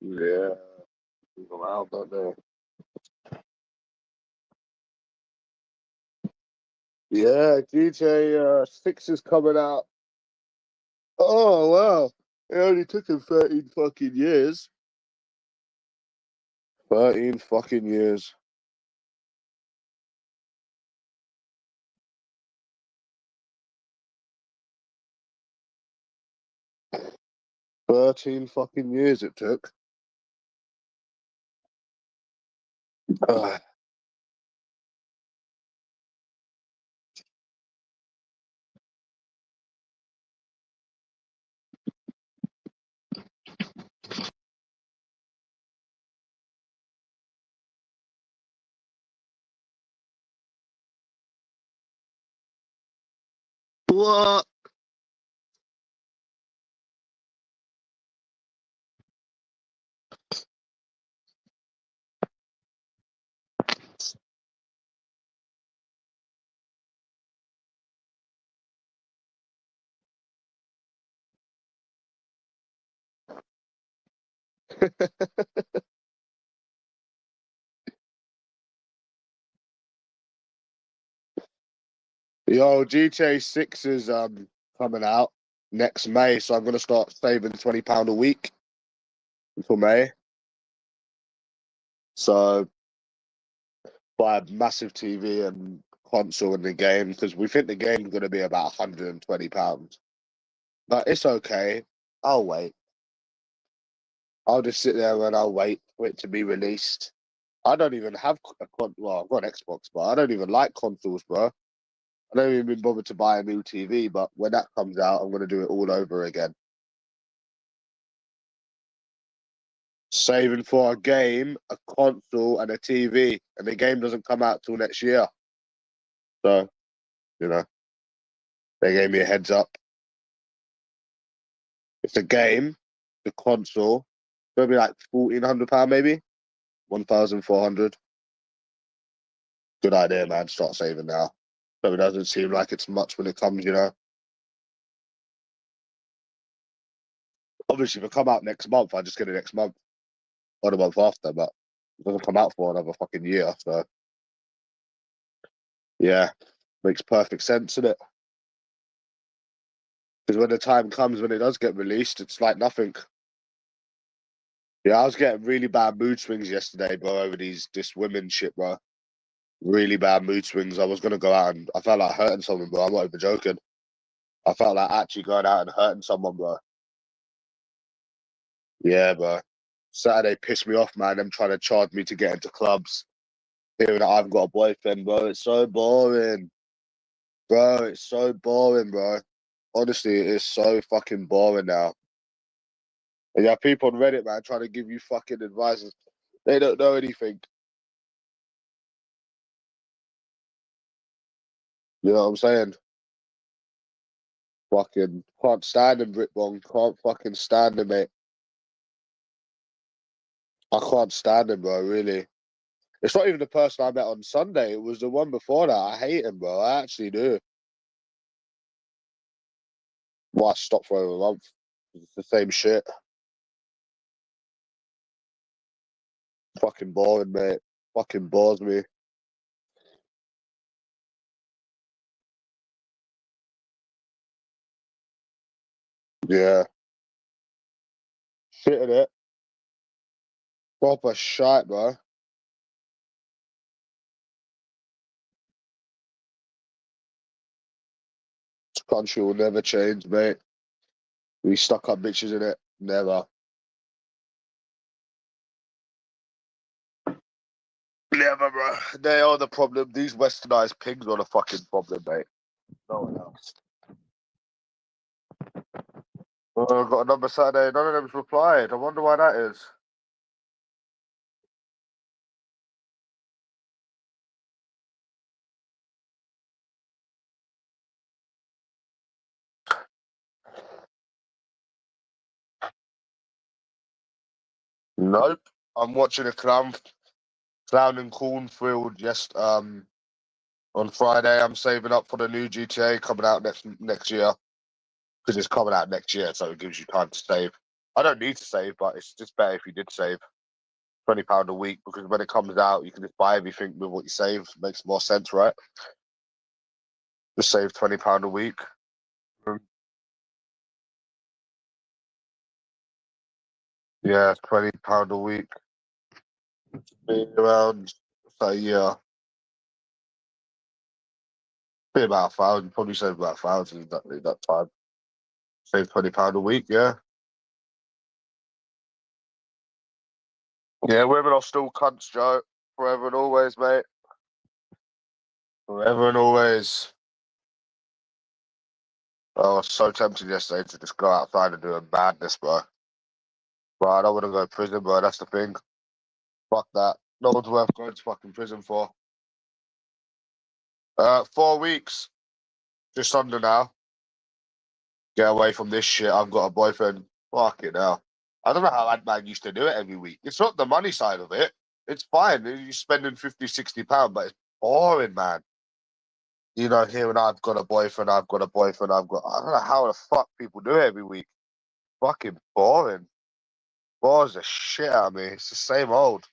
Yeah. They go out, don't they? Yeah, GTA 6 is coming out. Oh, wow. It only took him 13 fucking years. 13 fucking years. Thirteen fucking years it took. Ugh. What? Yo, GTA 6 is coming out next May, so I'm gonna start saving £20 a week until May. So buy a massive TV and console in the game because we think the game's gonna be about £120. But it's okay. I'll wait. I'll just sit there and I'll wait for it to be released. I don't even have well, I've got an Xbox, but I don't even like consoles, bro. I don't even bother to buy a new TV, but when that comes out, I'm gonna do it all over again. Saving for a game, a console, and a TV, and the game doesn't come out till next year. So, you know, they gave me a heads up. It's a game, the console, it's gonna be like £1,400 maybe, 1,400. Good idea, man. Start saving now. So it doesn't seem like it's much when it comes, you know. Obviously, if it come out next month, I just get it next month or the month after, but it doesn't come out for another fucking year. So, yeah, makes perfect sense, doesn't it? Because when the time comes when it does get released, it's like nothing. Yeah, I was getting really bad mood swings yesterday, bro, over this women shit, bro. Really bad mood swings. I was gonna go out and I felt like hurting someone, bro. I'm not even joking. I felt like actually going out and hurting someone, bro. Yeah, bro. Saturday pissed me off, man. Them trying to charge me to get into clubs. Hearing that I've got a boyfriend, bro. It's so boring. Bro, it's so boring, bro. Honestly, it is so fucking boring now. And you have people on Reddit, man, trying to give you fucking advice. They don't know anything. You know what I'm saying? Fucking can't stand him, Britbong. Can't fucking stand him, mate. I can't stand him, bro, really. It's not even the person I met on Sunday. It was the one before that. I hate him, bro. I actually do. Well, I stopped for over a month. It's the same shit. Fucking boring, mate. Fucking bores me. Yeah. Shit in it. Proper shite, bro. This country will never change, mate. We stuck up bitches in it. Never. Never, bro. They are the problem. These westernized pigs are the fucking problem, mate. No one else. Got a number Saturday. None of them's replied. I wonder why that is. Nope. I'm watching a clown in cornfield. Just on Friday. I'm saving up for the new GTA coming out next year because it's coming out next year, so it gives you time to save. I don't need to save, but it's just better if you did save £20 a week, because when it comes out, you can just buy everything with what you save. Makes more sense, right? Just save £20 a week. Yeah, £20 a week. Be around, so yeah, be about 1,000. Probably save about 1,000 in that time. Save £20 a week. Yeah, yeah. Women are still cunts, Joe. Forever and always, mate. Forever and always. I was so tempted yesterday to just go outside and do a madness, bro. But I don't want to go to prison, bro. That's the thing. Fuck that. No one's worth going to fucking prison for. 4 weeks. Just under now. Get away from this shit. I've got a boyfriend. Fuck it now. I don't know how Adman used to do it every week. It's not the money side of it. It's fine. You're spending 50, £60, but it's boring, man. You know, here and I've got a boyfriend, I've got a boyfriend, I don't know how the fuck people do it every week. Fucking boring. Bores the shit out of me. It's the same old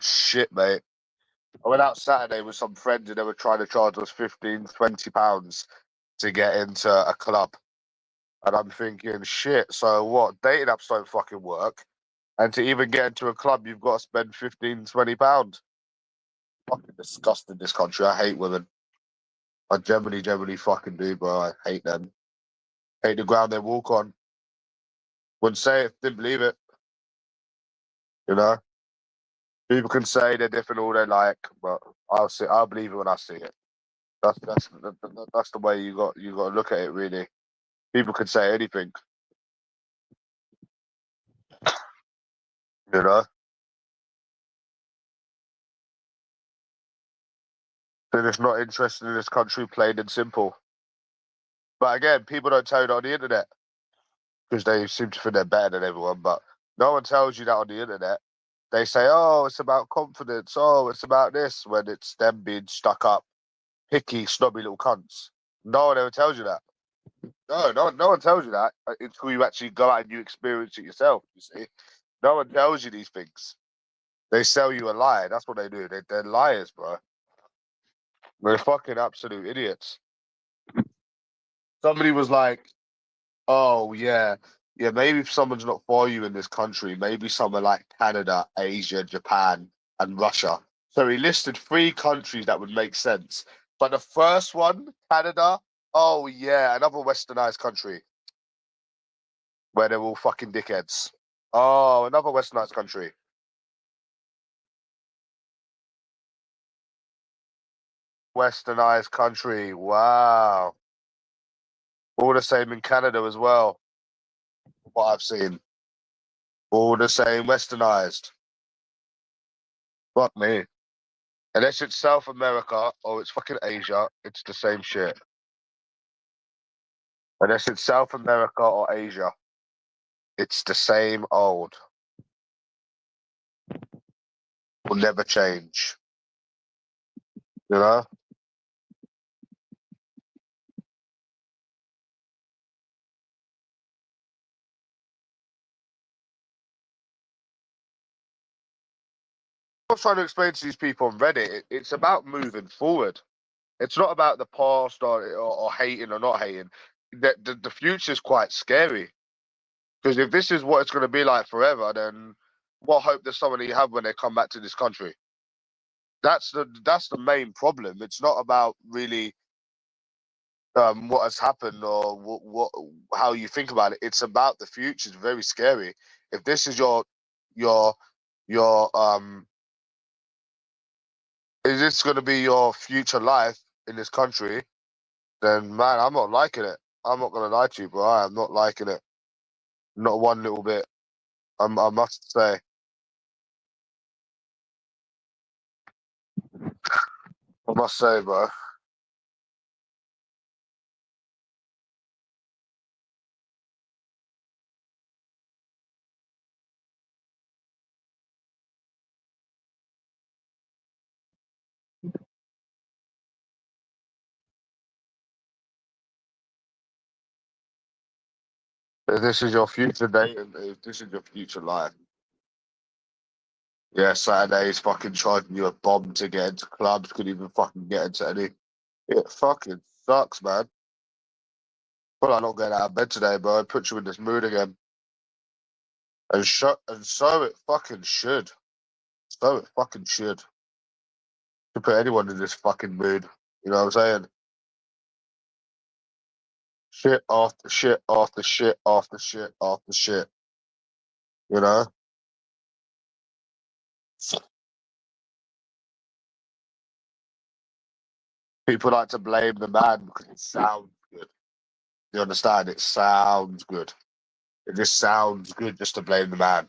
shit, mate. I went out Saturday with some friends and they were trying to charge us 15, £20 to get into a club. And I'm thinking, shit, so what? Dating apps don't fucking work. And to even get into a club, you've got to spend 15, £20. Fucking disgusting, this country. I hate women. I generally fucking do, bro. I hate them. Hate the ground they walk on. Wouldn't say it, didn't believe it. You know? People can say they're different all they like, but I'll believe it when I see it. That's the way you got to look at it, really. People can say anything, you know? They're just not interested in this country, plain and simple. But again, people don't tell you that on the internet because they seem to think they're better than everyone. But no one tells you that on the internet. They say, "Oh, it's about confidence. Oh, it's about this," when it's them being stuck up, picky, snobby little cunts. No one ever tells you that. No one tells you that until you actually go out and you experience it yourself. You see, no one tells you these things. They sell you a lie. That's what they do. They're liars, bro. They're fucking absolute idiots. Somebody was like, "Oh yeah, yeah, maybe if someone's not for you in this country, maybe somewhere like Canada, Asia, Japan, and Russia." So he listed 3 countries that would make sense. But the first one, Canada, oh yeah, another westernized country where they're all fucking dickheads. Oh, another westernized country. Westernized country. Wow. All the same in Canada as well, what I've seen. All the same westernized. Fuck me. Unless it's South America or it's fucking Asia, it's the same shit. Unless it's South America or Asia, it's the same old. Will never change. You know? I was trying to explain to these people on Reddit, it's about moving forward. It's not about the past or hating or not hating. The future is quite scary. Because if this is what it's going to be like forever, then what hope does somebody have when they come back to this country? That's the main problem. It's not about really what has happened or what how you think about it. It's about the future. It's very scary. If this is your your is this going to be your future life in this country? Then man, I'm not liking it. I'm not going to lie to you, bro. I am not liking it. Not one little bit. I must say. I must say, bro. If this is your future date, and if this is your future life, yeah, Saturday's fucking charging you a bomb to get into clubs, couldn't even fucking get into any. It fucking sucks, man. Feel like not getting out of bed today, bro. It puts you in this mood again. And so it fucking should. So it fucking should. To put anyone in this fucking mood. You know what I'm saying? Shit after shit after shit after shit after shit. You know? People like to blame the man because it sounds good. You understand? It sounds good. It just sounds good just to blame the man.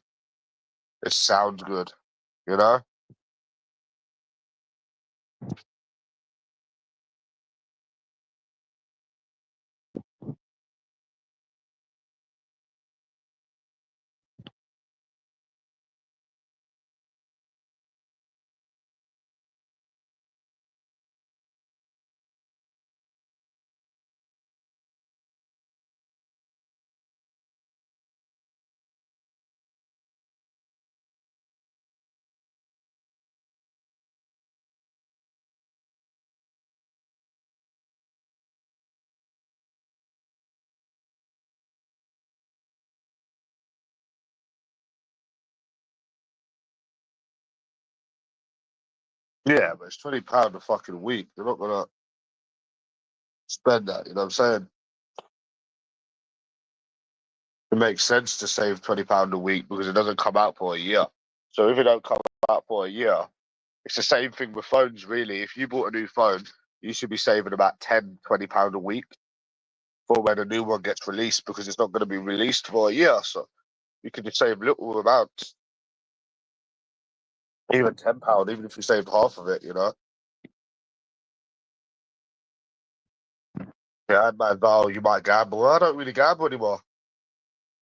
It sounds good. You know? Yeah, but it's £20 a fucking week. They're not gonna spend that, you know what I'm saying? It makes sense to save £20 a week because it doesn't come out for a year. So if it don't come out for a year, it's the same thing with phones, really. If you bought a new phone, you should be saving about £10, £20 a week for when a new one gets released because it's not going to be released for a year. So you can just save little amounts, even £10, even if you saved half of it, you know? Yeah, man, oh, you might gamble. Well, I don't really gamble anymore.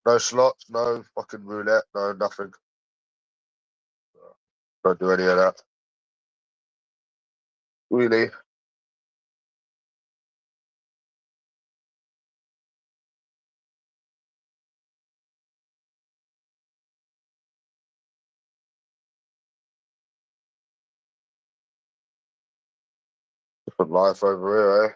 No slots, no fucking roulette, no nothing. Don't do any of that. Really. Different life over here, eh?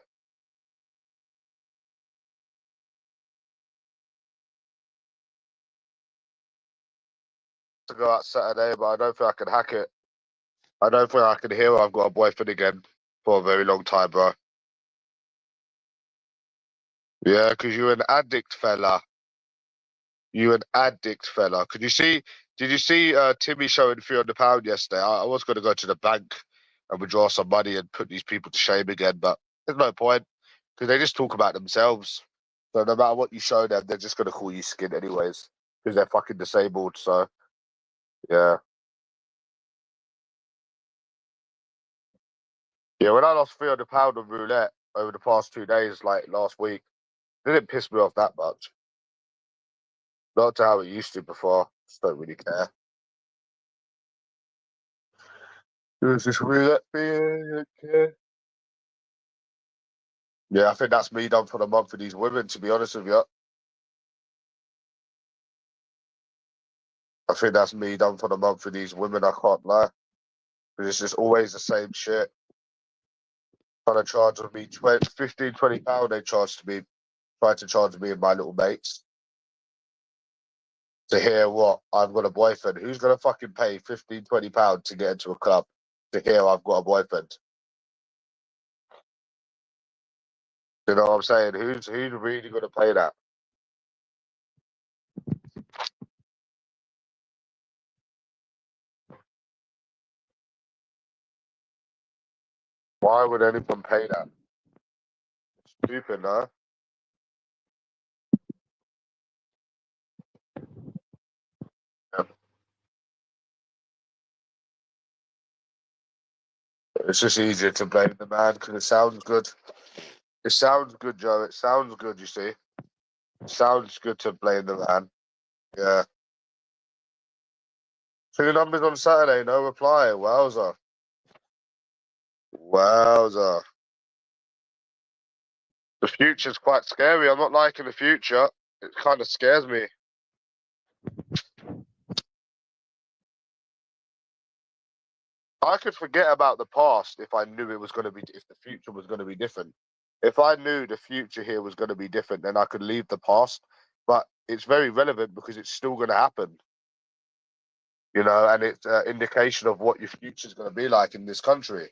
To go out Saturday, but I don't think I can hack it. I don't think I can hear I've got a boyfriend again for a very long time, bro. Yeah, because you're an addict, fella. You an addict, fella. Could you see? Did you see Timmy showing £300 yesterday? I was going to go to the bank and withdraw some money and put these people to shame again, but there's no point because they just talk about themselves. So no matter what you show them, they're just going to call you skin anyways because they're fucking disabled. So yeah, yeah. When I lost £300 on roulette over the past 2 days, like last week, it didn't piss me off that much. Not to how it used to before. Just don't really care. It was just roulette beer. Okay. Yeah, I think that's me done for the month for these women, to be honest with you. I think that's me done for the month for these women, I can't lie. Because it's just always the same shit. Trying to charge me 20, 15, £20 they charged me, tried to charge me and my little mates to hear what I've got a boyfriend. Who's gonna fucking pay 15, £20 to get into a club to hear I've got a boyfriend? You know what I'm saying? Who's really gonna pay that? Why would anyone pay that? Stupid, no? Yeah. It's just easier to blame the man because it sounds good. It sounds good, Joe. It sounds good, you see. It sounds good to blame the man. Yeah. Two numbers on Saturday, no reply. Wowza. Wowza. The future's quite scary. I'm not liking the future. It kind of scares me. I could forget about the past if I knew it was going to be, if the future was going to be different. If I knew the future here was going to be different, then I could leave the past. But it's very relevant because it's still going to happen, you know, and it's an indication of what your future is going to be like in this country.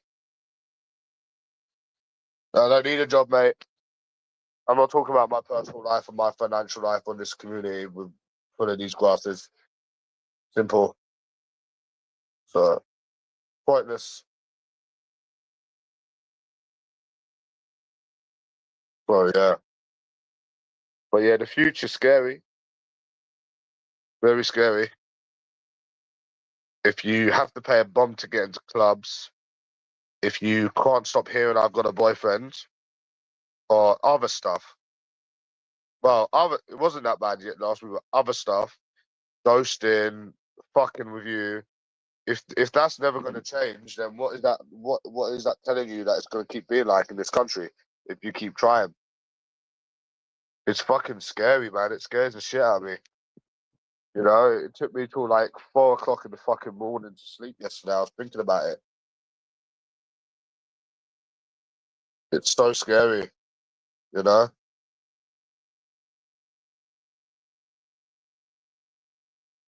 I don't need a job, mate. I'm not talking about my personal life and my financial life on this community with full of these grasses. Simple. So pointless. Well, yeah. But yeah, the future's scary. Very scary. If you have to pay a bomb to get into clubs, if you can't stop hearing I've got a boyfriend or other stuff. Well, other it wasn't that bad yet last week, but other stuff, ghosting, fucking with you. If that's never gonna change, then what is that telling you that it's gonna keep being like in this country if you keep trying? It's fucking scary, man. It scares the shit out of me. You know, it took me till like 4 o'clock in the fucking morning to sleep yesterday. I was thinking about it. It's so scary, you know?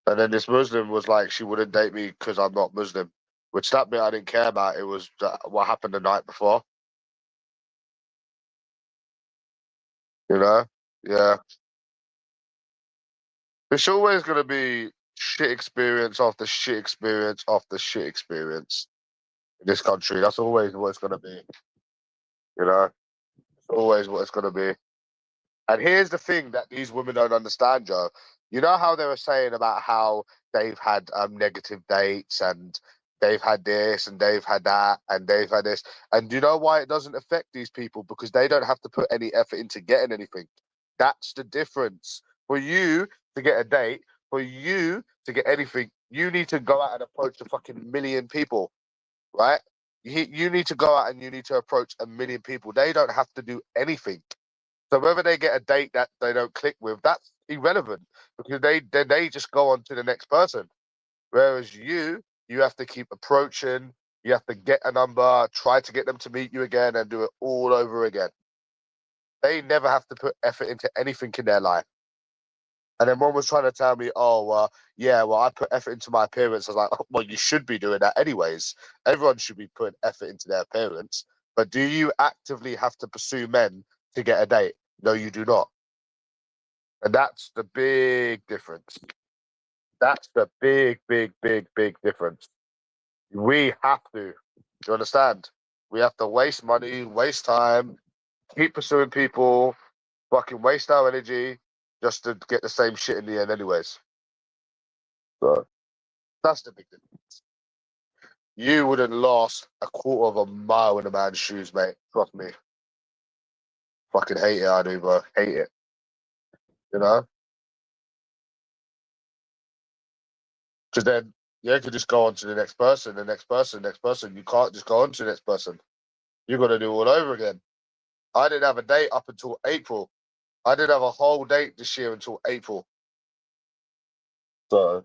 And then this Muslim was like, she wouldn't date me because I'm not Muslim, which that bit I didn't care about. It was what happened the night before, you know? Yeah. It's always going to be shit experience after shit experience after shit experience in this country. That's always what it's going to be, you know? It's always what it's going to be. And here's the thing that these women don't understand, Joe. You know how they were saying about how they've had negative dates and they've had this and they've had that and they've had this. And do you know why it doesn't affect these people? Because they don't have to put any effort into getting anything. That's the difference. For you to get a date, for you to get anything, you need to go out and approach a fucking million people, right? You need to go out and you need to approach a million people. They don't have to do anything. So whether they get a date that they don't click with, that's irrelevant because they just go on to the next person. Whereas you have to keep approaching, you have to get a number, try to get them to meet you again, and do it all over again. They never have to put effort into anything in their life. And then one was trying to tell me, oh, yeah, well, I put effort into my appearance. I was like, oh, well, you should be doing that anyways. Everyone should be putting effort into their appearance. But do you actively have to pursue men to get a date? No, you do not. And that's the big difference. That's the big, big, big, big difference. We have to. Do you understand? We have to waste money, waste time, keep pursuing people, fucking waste our energy just to get the same shit in the end, anyways. So that's the big difference. You wouldn't last a quarter of a mile in a man's shoes, mate. Trust me. Fucking hate it, I do, bro. Hate it. You know? Because then you could just go on to the next person, the next person, next person. You can't just go on to the next person. You got to do all over again. I didn't have a date up until April. I didn't have a whole date this year until April. So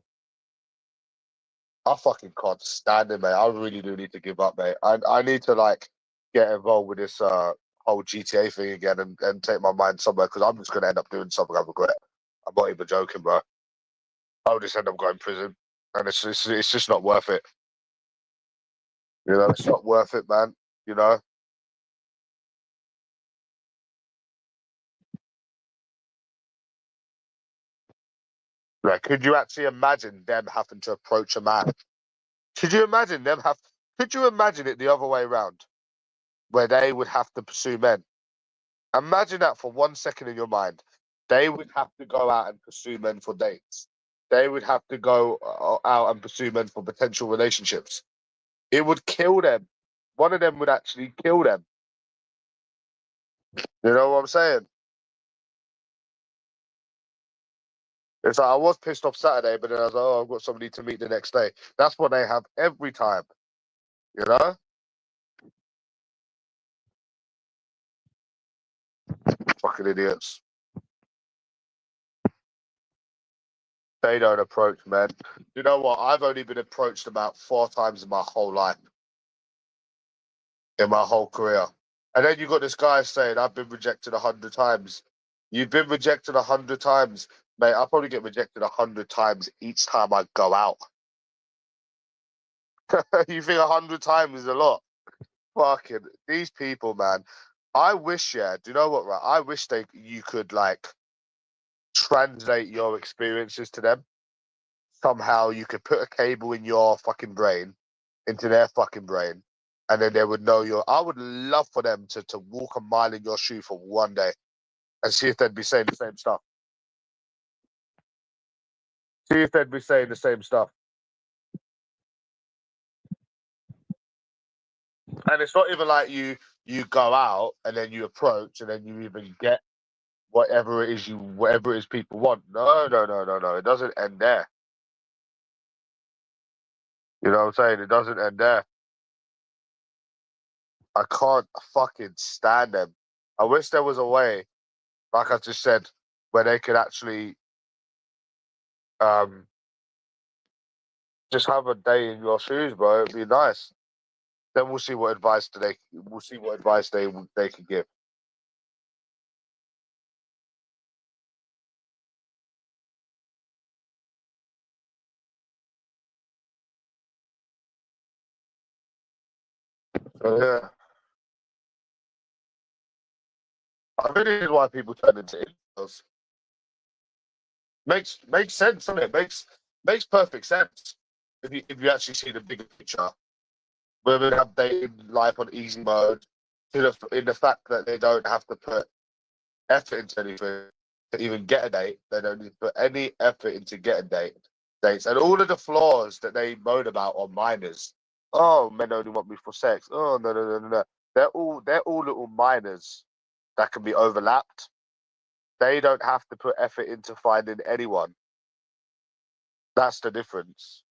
I fucking can't stand it, mate. I really do need to give up, mate. I need to like get involved with this whole GTA thing again and take my mind somewhere because I'm just gonna end up doing something I regret. I'm not even joking, bro. I'll just end up going to prison, and it's just not worth it. You know, it's not worth it, man. You know, like, could you actually imagine them having to approach a man? Could you imagine them have? Could you imagine it the other way around, where they would have to pursue men? Imagine that for 1 second in your mind. They would have to go out and pursue men for dates. They would have to go out and pursue men for potential relationships. It would kill them. One of them would actually kill them. You know what I'm saying? It's like I was pissed off Saturday, but then I was like, oh, I've got somebody to meet the next day. That's what they have every time. You know? Fucking idiots. They don't approach men. You know what? I've only been approached about 4 times in my whole life, in my whole career. And then you got this guy saying, I've been rejected 100 times. You've been rejected 100 times. Mate, I probably get rejected 100 times each time I go out. You think 100 times is a lot? Fucking these people, man. I wish, yeah. Do you know what? Right, I wish you could like translate your experiences to them. Somehow you could put a cable in your fucking brain into their fucking brain, and then they would know your. I would love for them to walk a mile in your shoe for one day and see if they'd be saying the same stuff. See if they'd be saying the same stuff. And it's not even like you go out and then you approach and then you even get whatever it is people want. No, no, no, no, no. It doesn't end there. You know what I'm saying? It doesn't end there. I can't fucking stand them. I wish there was a way, like I just said, where they could actually um just have a day in your shoes, bro. It'd be nice. Then we'll see what advice they could give. So yeah, I think this is why people turn into incels. Makes sense, doesn't it? Makes perfect sense if you actually see the bigger picture. Women have dating life on easy mode in the fact that they don't have to put effort into anything to even get a date. They don't need to put any effort into getting dates. And all of the flaws that they moan about on minors. Oh, men only want me for sex. Oh no no no no no. They're all little minors that can be overlapped. They don't have to put effort into finding anyone. That's the difference.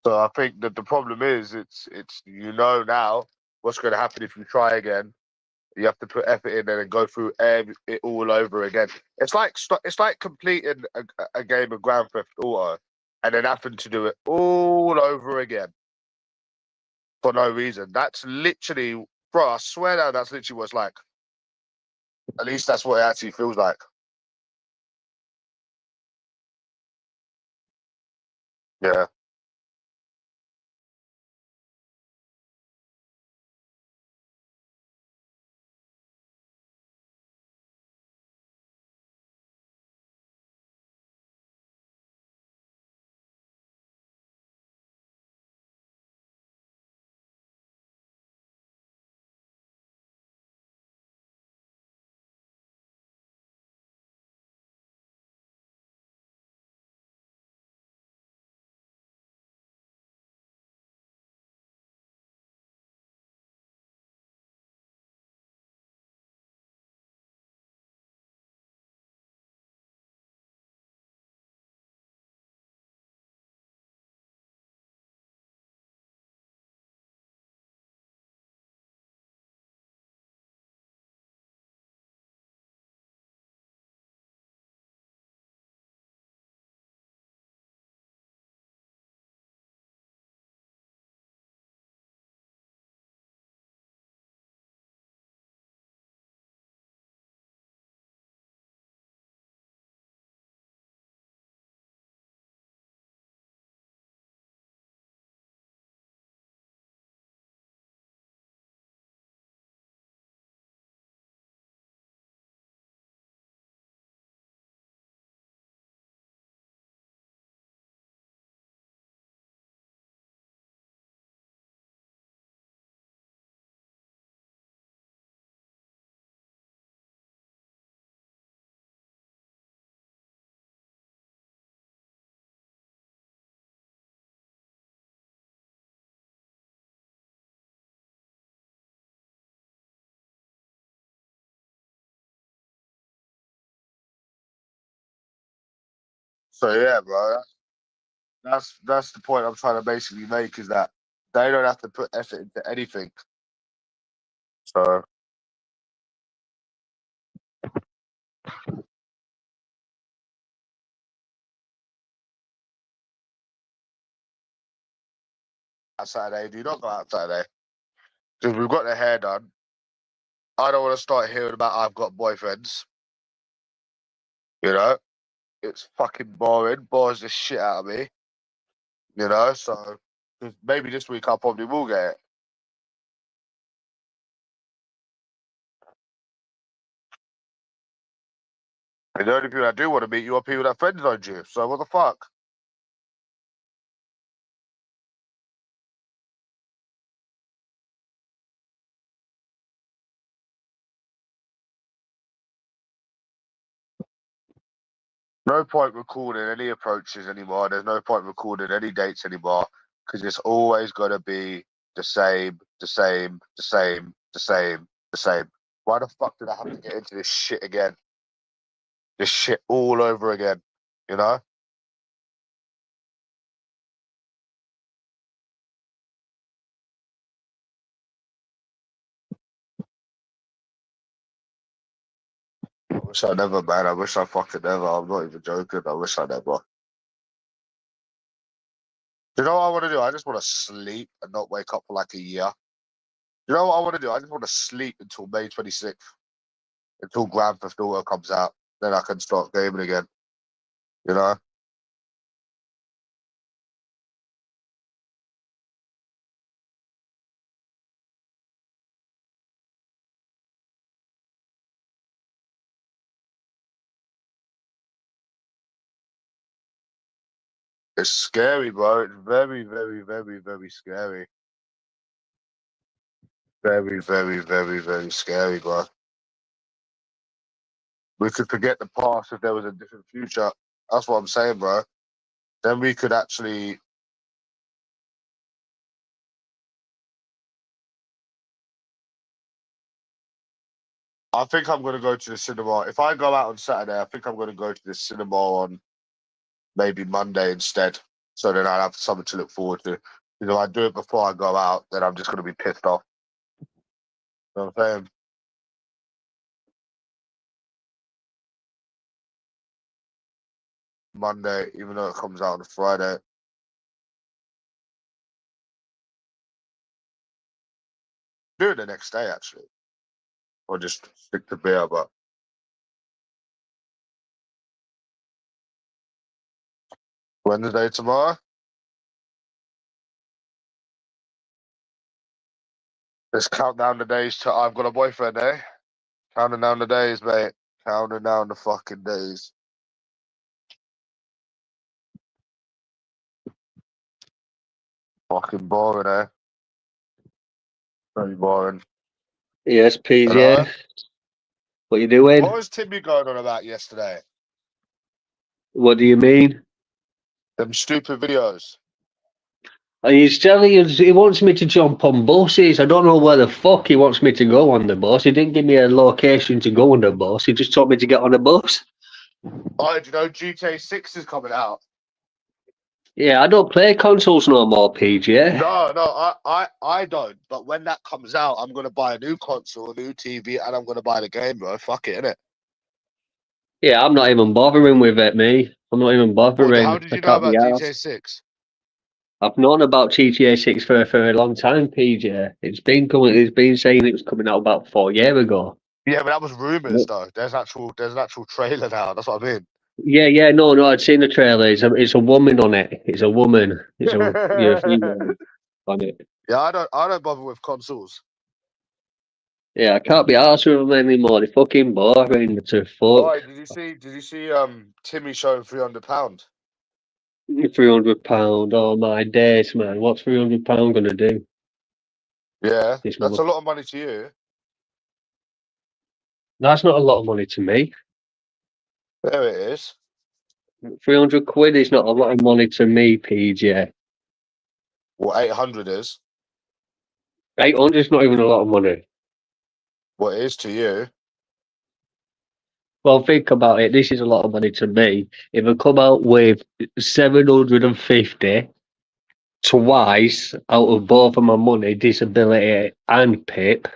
So I think that the problem is it's now what's going to happen if you try again. You have to put effort in and then go through it all over again. It's like completing a game of Grand Theft Auto and then having to do it all over again for no reason. That's literally, bro. I swear that that's literally what it's like. At least that's what it actually feels like. Yeah. So yeah, bro. That's the point I'm trying to basically make is that they don't have to put effort into anything. So Saturday? Do you not go out Saturday? Because we've got the hair done. I don't want to start hearing about I've got boyfriends. You know, it's fucking boring. Bores the shit out of me. You know, so maybe this week I probably will get it. And the only people I do want to meet you are people that friends on you. So what the fuck? No point recording any approaches anymore. There's no point recording any dates anymore because it's always going to be the same, the same, the same, the same, the same. Why the fuck did I have to get into this shit again? This shit all over again, you know? I wish I never, man. I wish I fucking never. I'm not even joking. I wish I never. You know what I want to do? I just want to sleep and not wake up for like a year. You know what I want to do? I just want to sleep until May 26th, until Grand Theft Auto comes out. Then I can start gaming again. You know? It's scary, bro. It's very, very, very, very scary. Very, very, very, very scary, bro. We could forget the past if there was a different future. That's what I'm saying, bro. Then we could actually. I think I'm going to go to the cinema. If I go out on Saturday, I think I'm going to go to the cinema on maybe Monday instead. So then I'll have something to look forward to. Because if I do it before I go out, then I'm just going to be pissed off. You know what I'm saying? Monday, even though it comes out on a Friday. Do it the next day, actually. Or just stick to beer, but Wednesday tomorrow. Let's count down the days till I've got a boyfriend, eh? Counting down the days, mate. Counting down the fucking days. Fucking boring, eh? Very boring. Yes, PJ. Hello? What you doing? What was Timmy going on about yesterday? What do you mean? Them stupid videos. He's telling us he wants me to jump on buses. I don't know where the fuck he wants me to go on the bus. He didn't give me a location to go on the bus. He just told me to get on a bus. Oh, do you know GTA 6 is coming out? Yeah, I don't play consoles no more, PJ. No, I don't. But when that comes out, I'm gonna buy a new console, a new TV, and I'm gonna buy the game, bro. Fuck it, innit? Yeah, I'm not even bothering with it, me. I'm not even Well, how bothering. did I you know can't be about GTA asked. 6? I've known about GTA 6 for a long time, PJ. It's been coming. It's been saying it was coming out about 4 years ago. Yeah, but that was rumors, though. There's an actual trailer now. That's what I mean. Yeah, no, I'd seen the trailer. It's a woman on it. It's a woman. It's a female on it. Yeah, I don't bother with consoles. Yeah, I can't be arsed with them anymore. They're fucking boring to Oh, fuck. did you see Timmy showing £300? £300. Oh my days, man. What's £300 gonna do? Yeah, This that's month. a lot of money to you. That's not a lot of money to me. There it is. £300 is not a lot of money to me, PJ. What 800 is. 800 is not even a lot of money. What it is to you. Well, think about it. This is a lot of money to me. If I come out with 750 twice out of both of my money, disability and PIP,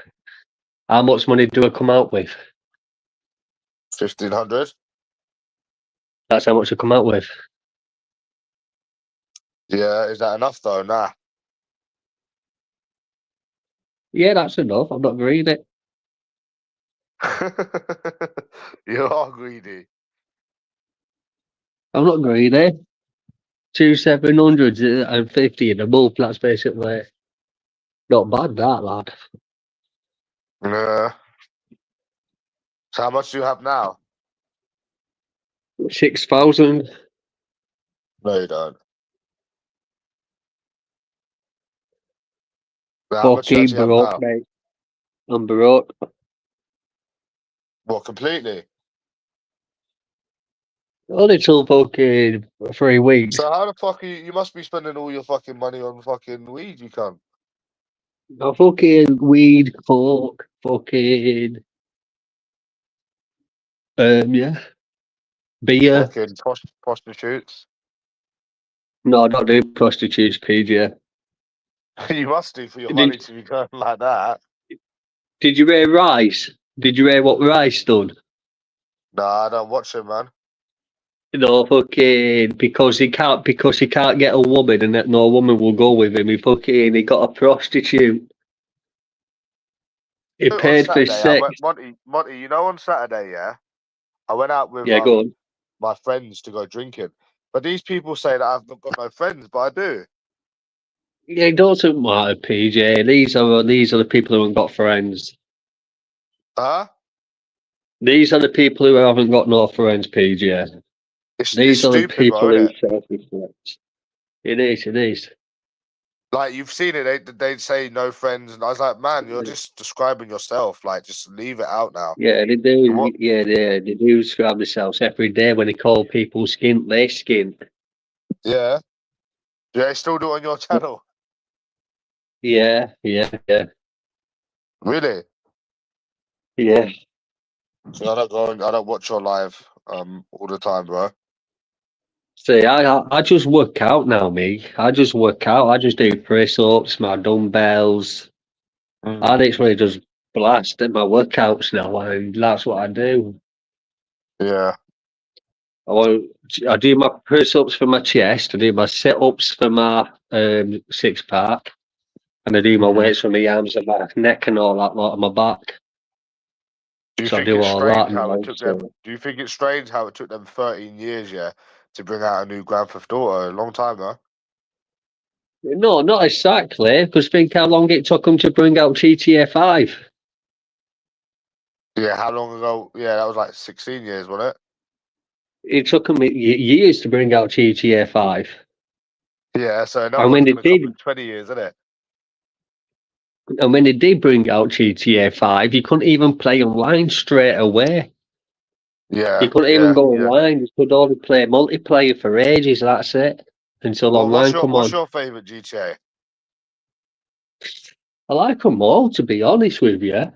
how much money do I come out with? 1,500. That's how much I come out with. Yeah, is that enough though? Nah. Yeah, that's enough. I'm not greedy. You are greedy. I'm not greedy. 2,750 in a month. That's basically not bad, that lad. Yeah. So how much do you have now? 6,000. No, you don't. Now, how much do you Fucking actually have broke, now? mate. I'm broke. What, completely? Only till fucking 3 weeks. So how the fuck you must be spending all your fucking money on fucking weed, you cunt. No fucking weed, coke, fucking yeah, beer. Fucking prostitutes. No, I don't do prostitutes, PJ. You must do for your money Did to be going like that. Did you hear Rice? Did you hear what Rice done? Nah, I don't watch it, man. No, fucking because he can't get a woman and that no woman will go with him. He got a prostitute. He On paid for Saturday, I sex. went Monty, you know on Saturday, yeah? I went out with Yeah, go on. my friends to go drinking. But these people say that I've not got no friends, but I do. Yeah, it doesn't matter, PJ. These are the people who haven't got friends. Huh? These are the people who haven't got no friends, PJ. It's These are the stupid, bro, people isn't who it? self-reflect. It is, it is. Like you've seen it, they'd say no friends, and I was like, man, you're just describing yourself. Like, just leave it out now. Yeah, they do. What? Yeah, they do describe themselves every day when they call people skint, they skint. Yeah, yeah, still do it on your channel. Yeah, yeah, yeah, Really? yeah. So I don't watch your live all the time, bro. See, I just work out now, me. I just work out. I just do press ups, my dumbbells. I Mm. literally just blast at my workouts now, and that's what I do. Yeah. I want, I do my press ups for my chest. I do my sit ups for my six pack, and I do my Mhm. weights for my arms and my neck and all that lot on my back. Do you So I think do it's all strange that how it now. took them? So Do you think it's strange how it took them 13 years, yeah, to bring out a new Grand Theft Auto? A long time, though. no, not exactly. Because think how long it took them to bring out GTA 5. Yeah, how long ago? Yeah, that was like 16 years, wasn't It took them years to bring out GTA 5. it? Yeah, so another And one's when they gonna come in did, 20 years, isn't it? and when they did bring out GTA 5, you couldn't even play online straight away. Yeah, You couldn't even yeah, go yeah. online. You could only play multiplayer for ages. That's it. Until Well, online come what's on. your favorite GTA? I like them all, to be honest with you.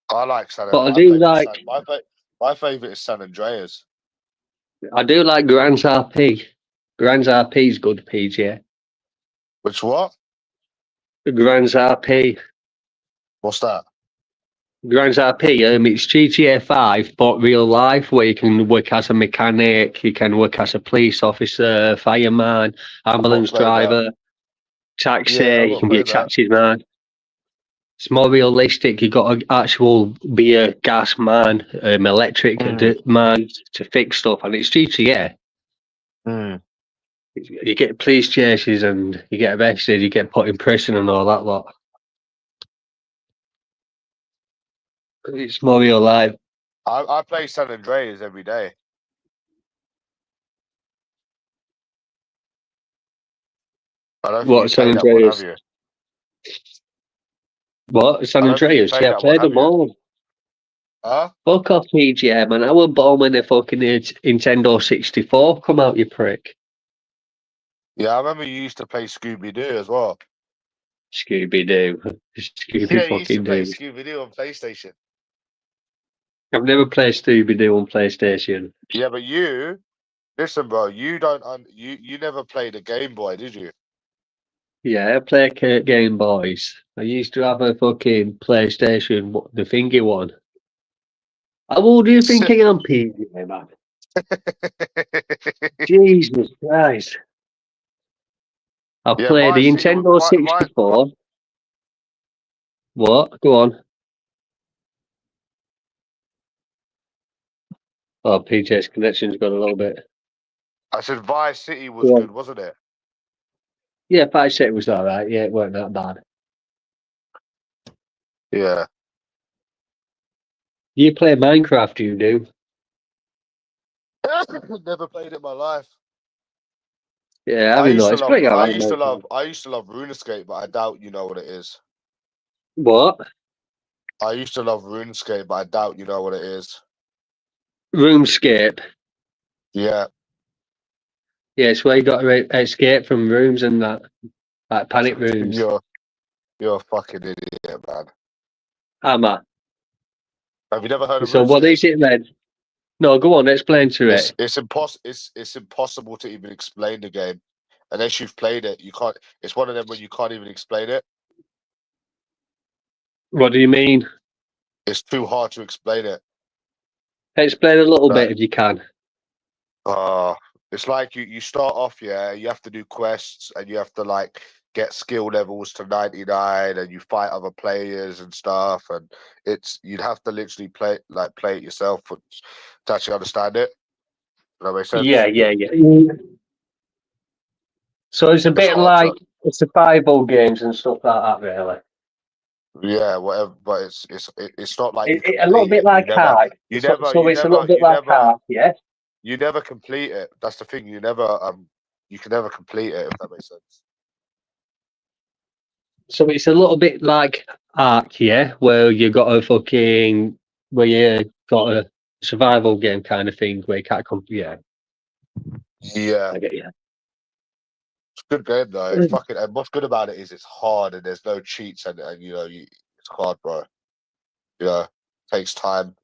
I like San. But My favorite is my favorite is San Andreas. I do like Grand's RP. Grand's RP is good, PJ. Which what? Grand's RP. What's that? Grand's RP, it's GTA 5, but real life, where you can work as a mechanic, you can work as a police officer, fireman, I've not ambulance played that. driver, Yeah, I've taxi, you not can be a played that. taxi man. It's more realistic. You got to actual be a gas man, electric Mm, man to fix stuff, and it's GTA. mm. You get police chases and you get arrested, you get put in prison and all that lot. It's more real life. I play San Andreas every day. I don't think you What, San played that one, have Andreas? you? What, San I don't think you Andreas? played Yeah, I that one, played have them you? all. Huh? Fuck off, PGM, man. I was born when the fucking Nintendo 64 come out, you prick. Yeah, I remember you used to play Scooby Doo as well. Scooby Doo. Yeah, Scooby you used to fucking play Doo. Scooby Doo on PlayStation. I've never played Scooby Doo on PlayStation. Yeah, but listen, bro, you don't, you never played a Game Boy, did you? Yeah, I play Game Boys. I used to have a fucking PlayStation, the thingy one. How old do you think I am, PGM, man? Jesus Christ. I Yeah, played my the see, Nintendo my 64. What? Go on. Oh, PJ's connection's gone a little bit. I said Vice City was Go on. good, wasn't it? Yeah, 5 was alright. Yeah, it weren't that bad. Yeah. You play Minecraft, you do? Never played it in my life. Yeah, I used to it's love. pretty I alright, used to Minecraft. love. I used to love RuneScape, but I doubt you know what it is. What? I used to love RuneScape, but I doubt you know what it is. RoomScape. Yeah. Yeah, it's where you got to escape from rooms and that. Like panic rooms. You're a fucking idiot, man. Am I? Have you never heard of So what RuneScape? is it then? No, go on, explain to it. It's impossible to even explain the game unless you've played it. You can't. It's one of them where you can't even explain it. What do you mean? It's too hard to explain it. Explain a little Like, bit if you can. it's like you start off, yeah. You have to do quests and you have to like get skill levels to 99, and you fight other players and stuff. And you'd have to literally play it yourself to actually understand it. Does that make sense? Yeah. So it's a It's bit hard to. like survival games and stuff like that, really. Yeah, whatever, but it's not like you A little complete bit it. like Ark. So it's a little bit like Ark, yeah? You never complete it. That's the thing. You can never complete it, if that makes sense. So it's a little bit like Ark, yeah? Where you got where you got a survival game kind of thing where you can't yeah, Yeah, I get you. it's a good game though. And what's good about it is it's hard and there's no cheats and it's hard, bro. Takes time.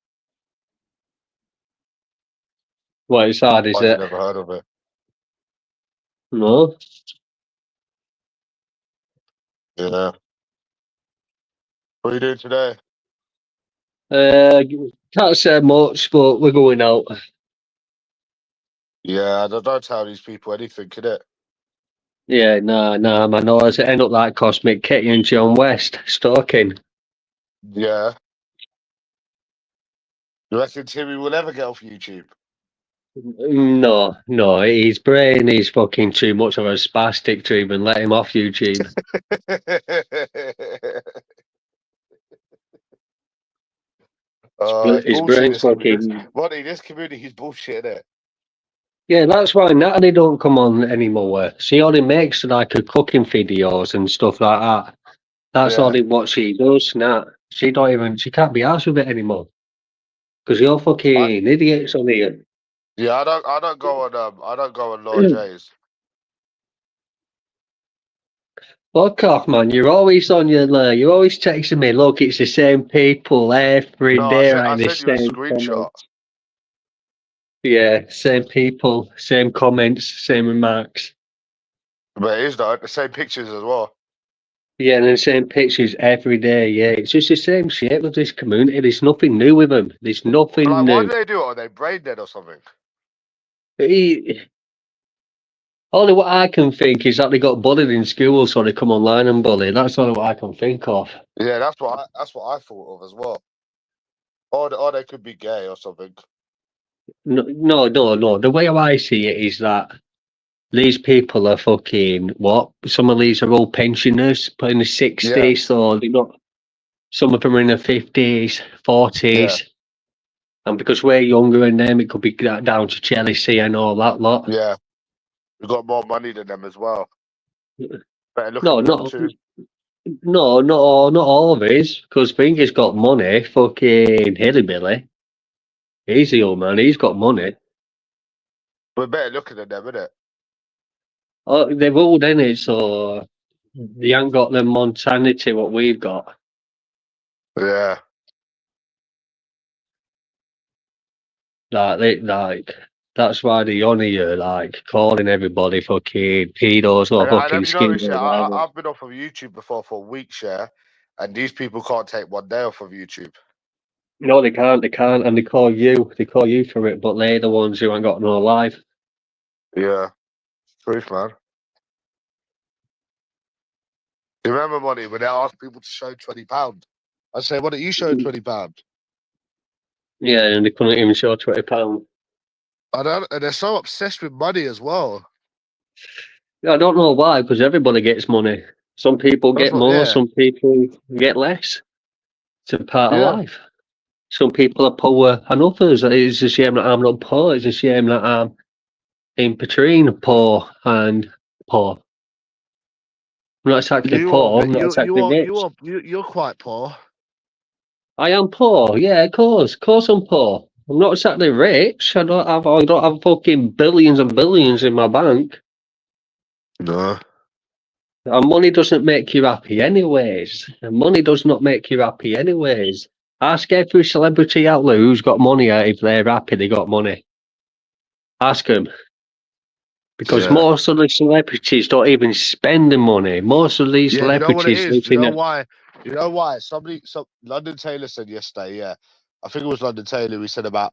Well, it's hard, is Why have you it? never heard of it? No? Yeah. What are you doing today? Uh, can't say much, but we're going out. Yeah, don't tell these people anything, can it? Yeah, nah, man. No, it's end up like Cosmic Kitty and John West stalking. Yeah. You reckon Timmy will ever get off YouTube? No, his brain is fucking too much of a spastic to even let him off YouTube. It's His bullshit. brain's This community, fucking. this community is bullshit, isn't it? Yeah, that's why Natalie don't come on anymore. She only makes like her cooking videos and stuff like that. That's Yeah. only what she does. She don't even. She can't be arsed with it anymore because you're I, fucking idiots on here. yeah, I don't go on Lord J's. Fuck off, man. You're always on your you're always texting me, look, it's the same people every No, day I writing the sent you a same screenshot. comments. Yeah, same people, same comments, same remarks. But it is though, the same pictures as well. Yeah, and the same pictures every day. Yeah, it's just the same shit with this community. There's nothing new with them. There's nothing Like, why new. do they do it? Are they brain dead or something? He, only what I can think is that they got bullied in school, so they come online and bully. That's only what I can think of. Yeah, that's what I thought of as well. Or they could be gay or something. No. The way I see it is that these people are fucking what? Some of these are all pensioners, but in the Yeah, 60s, so they're not. Some of them are in the 50s, yeah, 40s, and because we're younger than them, it could be down to jealousy and all that lot. yeah. We've got more money than them as well. Better looking No, than them too. not all of his, because Finger's got money. Fucking Hillybilly, he's the old man. He's got money. We're better looking than them, innit? Oh, they've all done it, so they ain't got the montanity what we've got. Yeah. That's why they honour you, like calling everybody fucking pedos or And fucking have you noticed, skinheads yeah, or whatever. I've been off of YouTube before for weeks, yeah, and these people can't take one day off of YouTube. No, they can't, and they call you for it, but they're the ones who ain't got no life. Yeah, truth, man. You remember, Money, when they asked people to show £20? I say, why don't you show £20? Yeah, and they couldn't even show £20. And they're so obsessed with money as well. I don't know why, because everybody gets money. Some people That's get what, more, yeah. some people get less. It's a part of Yeah. life. Some people are poorer than others. It's a shame that I'm not poor. It's a shame that I'm in between poor and poor. I'm not exactly You are, poor. I'm but not exactly rich. you're quite poor. I am poor. Yeah, of course. Of course, I'm poor. I'm not exactly rich. I don't have fucking billions and billions in my bank. No. And money doesn't make you happy, anyways. And money does not make you happy, anyways. Ask every celebrity out there who's got money if they're happy they got money. Ask them. Because Yeah. most of the celebrities don't even spend the money. Most of these Yeah, you know what it celebrities live is? You in know a... why? You know why? Some London Taylor said yesterday, yeah. I think it was London Taylor who said about,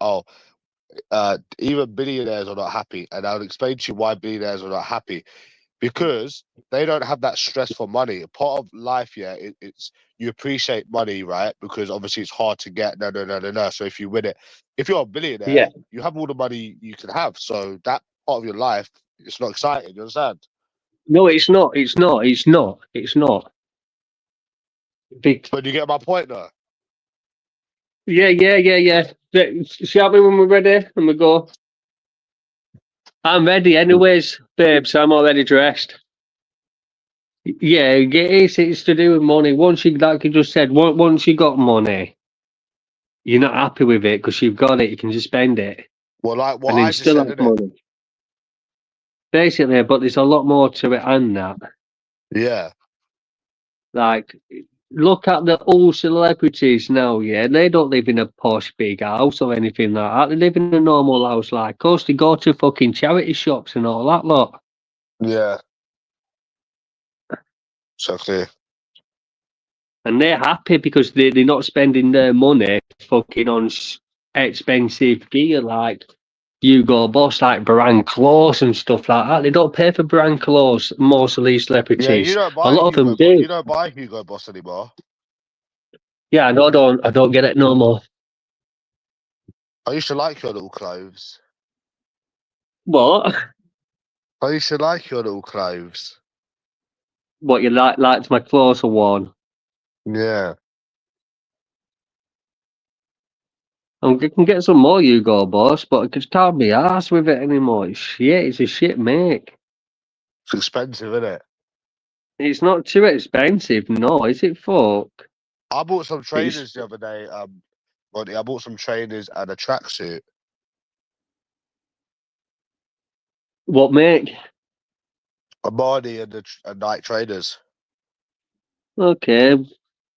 even billionaires are not happy. And I'll explain to you why billionaires are not happy. Because they don't have that stress for money. Part of life, yeah, it's you appreciate money, right? Because obviously it's hard to get. No. So if you win it, if you're a billionaire, Yeah. you have all the money you can have. So that part of your life, it's not exciting. You understand? No, it's not. It's not. It's not. It's not. Big... But you get my point, though. Yeah. Shout me when we're ready and we go. I'm ready anyways, babes. I'm already dressed. Yeah, it's to do with money. Once you, like you just said, once you got money, you're not happy with it because you've got it. You can just spend it, Well, like what and then I you just still said, have innit? money. Basically, but there's a lot more to it than that. Yeah. Like, look at the old celebrities now, yeah? They don't live in a posh big house or anything like that. They live in a normal house like us. They go to fucking charity shops and all that lot. Yeah. Exactly. And they're happy because they're not spending their money fucking on expensive gear like Hugo Boss, like brand clothes and stuff like that. They don't pay for brand clothes, most of these Yeah, you celebrities. don't A buy lot of them Hugo Boss. do. You don't buy Hugo Boss anymore. Yeah, I don't get it no more. I used to like your little clothes. What? I used to like your little clothes. What you liked my clothes are worn. Yeah. I can get some more Hugo Boss, but I just can't be arsed with it anymore. It's shit. It's a shit make. It's expensive, isn't it? It's not too expensive, no, is it, fuck? I bought some It's trainers the other day. Rodney, I bought some trainers and a tracksuit. what make? Armani and Nike trainers. Okay.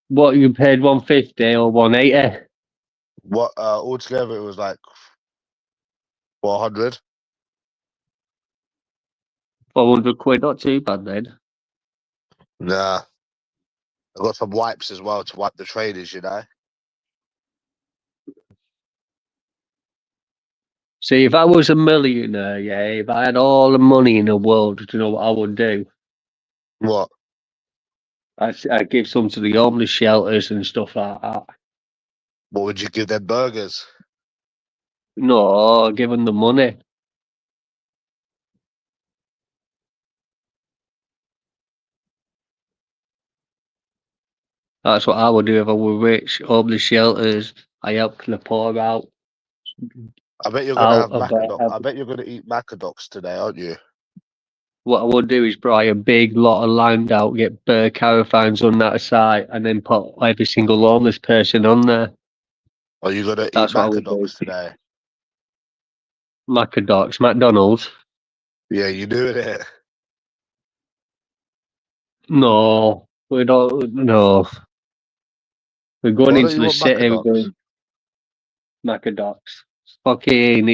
What, you paid 150 or 180? What? Altogether, it was like 400. 400 quid, not too bad then. Nah. I got some wipes as well to wipe the trainers. You know. See, if I was a millionaire, yeah, if I had all the money in the world, do you know what I would do? What? I'd give some to the homeless shelters and stuff like that. What would you give them burgers? No, I'd give them the money. That's what I would do if I were rich. Homeless shelters, I help the poor out. I bet you're gonna Out have of macadoc. I bet you're gonna eat macadocs today, aren't you? What I would do is buy a big lot of land out, get bird caravans on that site, and then put every single homeless person on there. Are you gonna eat That's what I would do. macadocs today? Macadocs, McDonald's. Yeah, you doing it. No, we don't. No, we're going Why don't into you the want city. We're macadocs? going Macadocs. Fucking,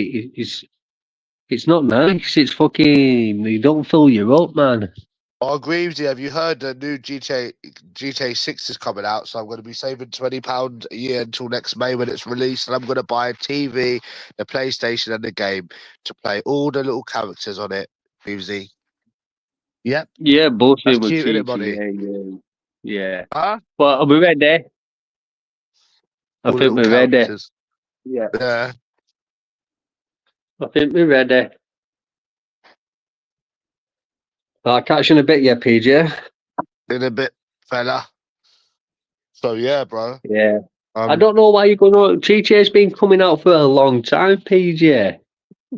it's not nice. It's fucking. You don't fill you up, man. I agree with you. Have you heard the new GTA 6 is coming out? So I'm going to be saving £20 a year until next May when it's released, and I'm going to buy a TV, the PlayStation, and the game to play all the little characters on it. Beavesy. Yep. Yeah, That's bullshit with cute, isn't it, teaching. buddy? Yeah. Huh? But are we ready? I All think little we're ready. characters. Yeah. Yeah. I think we're ready. I'll catch you in a bit, yeah, PJ. In a bit, fella. So yeah, bro. Yeah. I Um, don't know why you're going on. TJ's been coming out for a long time, PJ.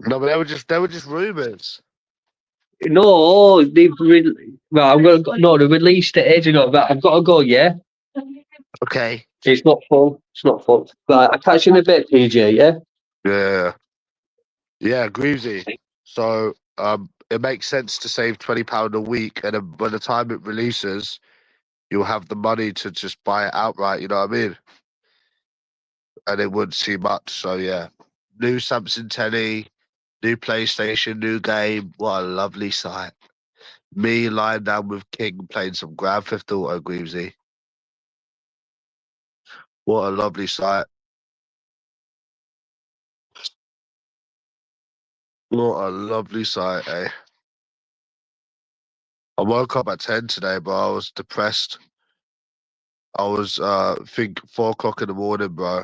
no, but they were just rumors. No, well, I'm gonna go, no, they released it ages ago, but I've got to go, yeah? Okay. It's not fun. It's not fun. Right, I'll catch you in a bit, PJ, yeah? Yeah. Yeah, Greavesy. So it makes sense to save £20 a week, and then by the time it releases, you'll have the money to just buy it outright. You know what I mean? And it wouldn't seem much. So yeah, new Samsung telly, new PlayStation, new game. What a lovely sight. Me lying down with King playing some Grand Theft Auto, Greavesy. What a lovely sight. What a lovely sight, eh? I woke up at 10 today, but I was depressed. I was think 4 o'clock in the morning, bro.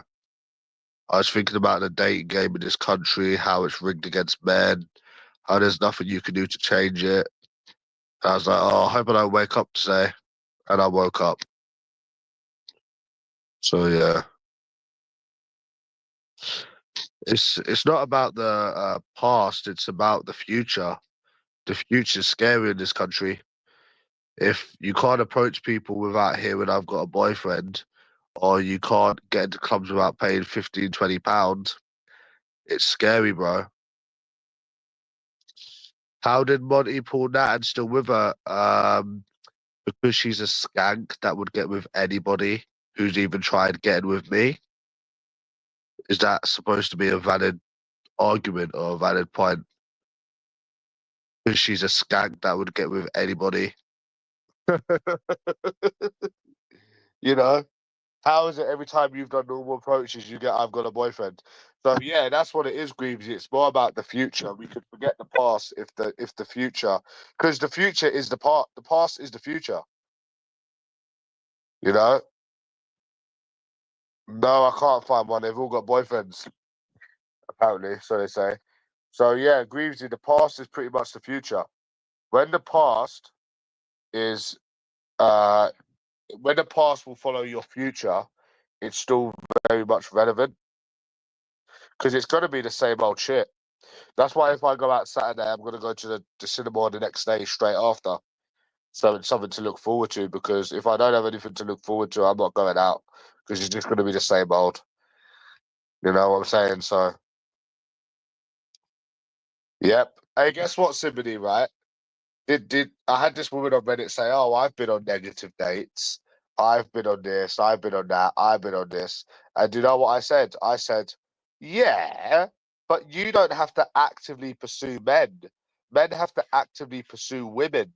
I was thinking about the dating game in this country, how it's rigged against men, how there's nothing you can do to change it. I was like, oh, I hope I don't wake up today. And I woke up. So yeah. It's not about the past, it's about the future. The future's scary in this country. If you can't approach people without hearing I've got a boyfriend, or you can't get into clubs without paying 15, £20, it's scary, bro. How did Monty pull that and still with her? Because she's a skank that would get with anybody who's even tried getting with me. Is that supposed to be a valid argument or a valid point? Because she's a skank that would get with anybody. You know? How is it every time you've done normal approaches, you get, I've got a boyfriend? So yeah, that's what it is, Greaves. It's more about the future. We could forget the past if the future, because the future is the past is the future. You know? No, I can't find one. They've all got boyfriends, apparently, so they say. So yeah, Greavesy, the past is pretty much the future. When the past is uh when the past will follow your future, it's still very much relevant because it's gonna be the same old shit. That's why if I go out Saturday, I'm gonna go to the cinema the next day straight after. So it's something to look forward to, because if I don't have anything to look forward to, I'm not going out because it's just gonna be the same old. You know what I'm saying? So yep. Hey, guess what, Symphony, right? Did I had this woman on Reddit say, "Oh, I've been on negative dates. I've been on this. I've been on that. I've been on this." And do you know what I said? I said, "Yeah, but you don't have to actively pursue men. Men have to actively pursue women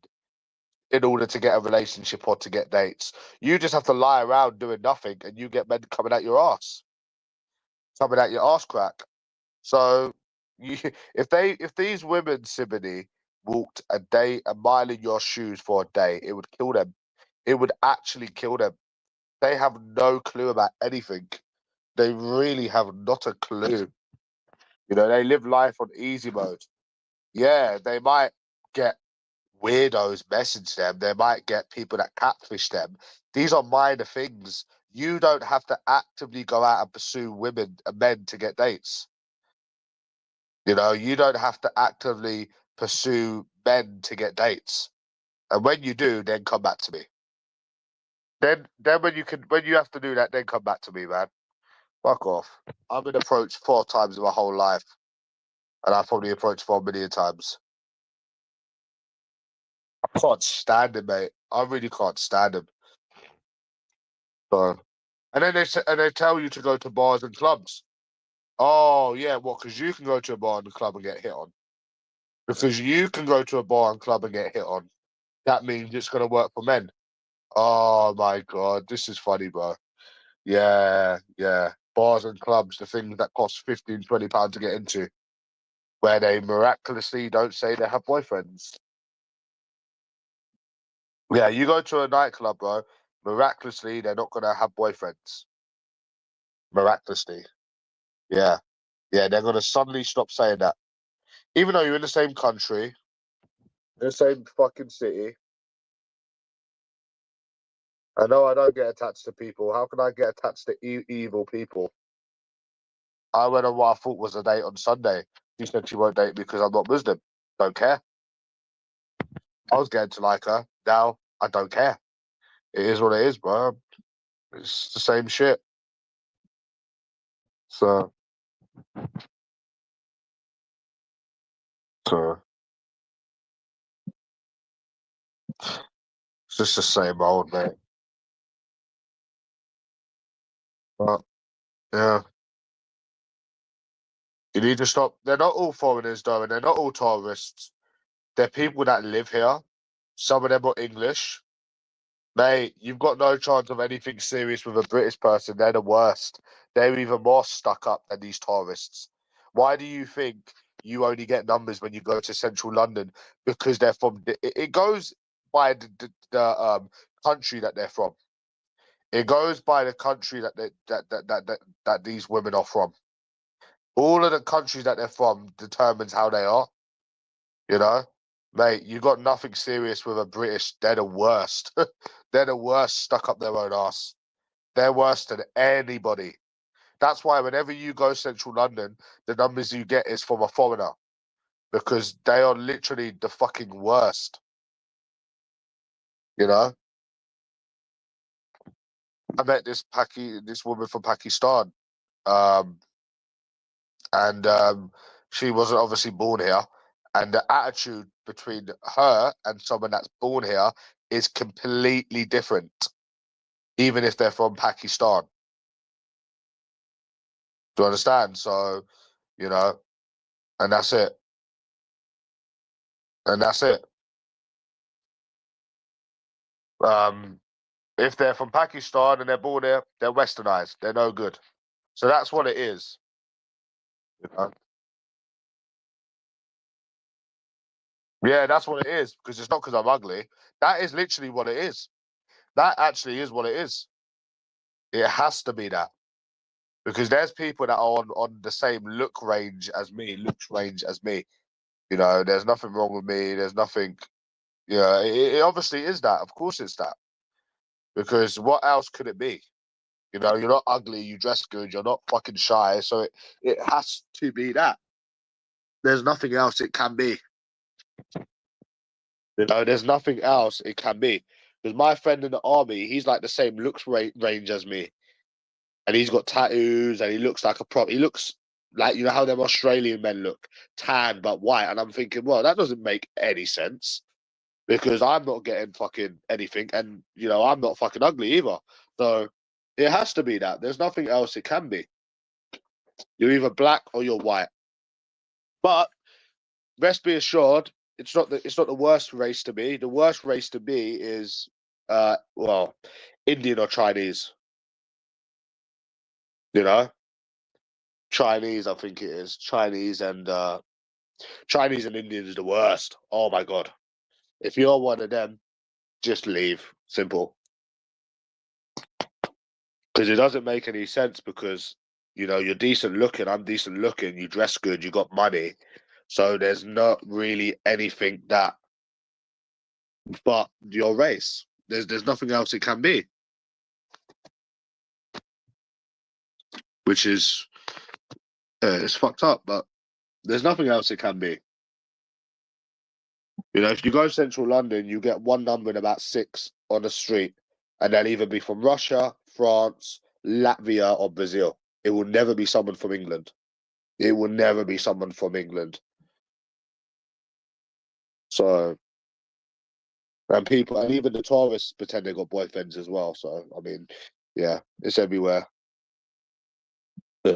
in order to get a relationship or to get dates. You just have to lie around doing nothing, and you get men coming at your ass crack." So, you, if these women, Siboney, walked a mile in your shoes for a day, it would kill them. It would actually kill them. They have no clue about anything. They really have not a clue. You know, they live life on easy mode. Yeah, they might get weirdos message them. They might get people that catfish them. These are minor things. You don't have to actively go out and pursue women and men to get dates. You know, you don't have to actively pursue men to get dates. And when you do, then come back to me. Then when you have to do that, then come back to me, man. Fuck off. I've been approached 4 times in my whole life, and I've probably approached 4 million times. I can't stand him, mate. I really can't stand him. So, and then they tell you to go to bars and clubs. Oh yeah, what? Because you can go to a bar and club and get hit on. Because you can go to a bar and club and get hit on. That means it's gonna work for men. Oh my god, this is funny, bro. Yeah, yeah. Bars and clubs, the things that cost 15, £20 to get into, where they miraculously don't say they have boyfriends. Yeah, you go to a nightclub, bro. Miraculously, they're not gonna have boyfriends. Miraculously, yeah, yeah, they're gonna suddenly stop saying that, even though you're in the same country, in the same fucking city. I know I don't get attached to people. How can I get attached to evil people? I went on what I thought was a date on Sunday. She said she won't date me because I'm not Muslim. Don't care. I was getting to like her. Now I don't care. It is what it is, bro. It's the same shit. So, so it's just the same old, mate. But yeah, you need to stop. They're not all foreigners, though, and they're not all tourists. They're people that live here. Some of them are English. Mate, you've got no chance of anything serious with a British person. They're the worst. They're even more stuck up than these tourists. Why do you think you only get numbers when you go to central London? Because they're from. It goes by the country that they're from. It goes by the country that these women are from. All of the countries that they're from determines how they are. You know, mate, you got nothing serious with a British. They're the worst. They're the worst, stuck up their own ass. They're worse than anybody. That's why whenever you go central London, the numbers you get is from a foreigner because they are literally the fucking worst. You know, I met this woman from Pakistan, um, and she wasn't obviously born here, and the attitude between her and someone that's born here is completely different, even if they're from Pakistan. Do you understand? So, you know, and that's it. And that's it. Um, if they're from Pakistan and they're born here, they're westernized. They're no good. So that's what it is. You know? Yeah, that's what it is. Because it's not because I'm ugly. That is literally what it is. That actually is what it is. It has to be that. Because there's people that are on the same look range as me, looks range as me. You know, there's nothing wrong with me. There's nothing, it obviously is that. Of course it's that. Because what else could it be? You know, you're not ugly, you dress good, you're not fucking shy. So it has to be that. There's nothing else it can be. You know, there's nothing else it can be. Because my friend in the army, he's like the same looks range as me. And he's got tattoos and he looks like a prop. He looks like, you know how them Australian men look, tan but white. And I'm thinking, well, that doesn't make any sense because I'm not getting fucking anything. And, you know, I'm not fucking ugly either. So it has to be that. There's nothing else it can be. You're either black or you're white. But rest be assured, it's not the worst race to be. The worst race to be is well, Indian or Chinese. You know, Chinese. I think it is Chinese and Indian is the worst. Oh my god! If you're one of them, just leave. Simple. Because it doesn't make any sense. Because you know you're decent looking. I'm decent looking. You dress good. You got money. So there's not really anything that but your race. There's nothing else it can be, which is it's fucked up. But there's nothing else it can be. You know, if you go central London, you get one number in about six on the street, and they'll either be from Russia, France, Latvia, or Brazil. It will never be someone from England. It will never be someone from England. So, and people, and even the tourists pretend they got boyfriends as well. So, I mean, yeah, it's everywhere. Yeah.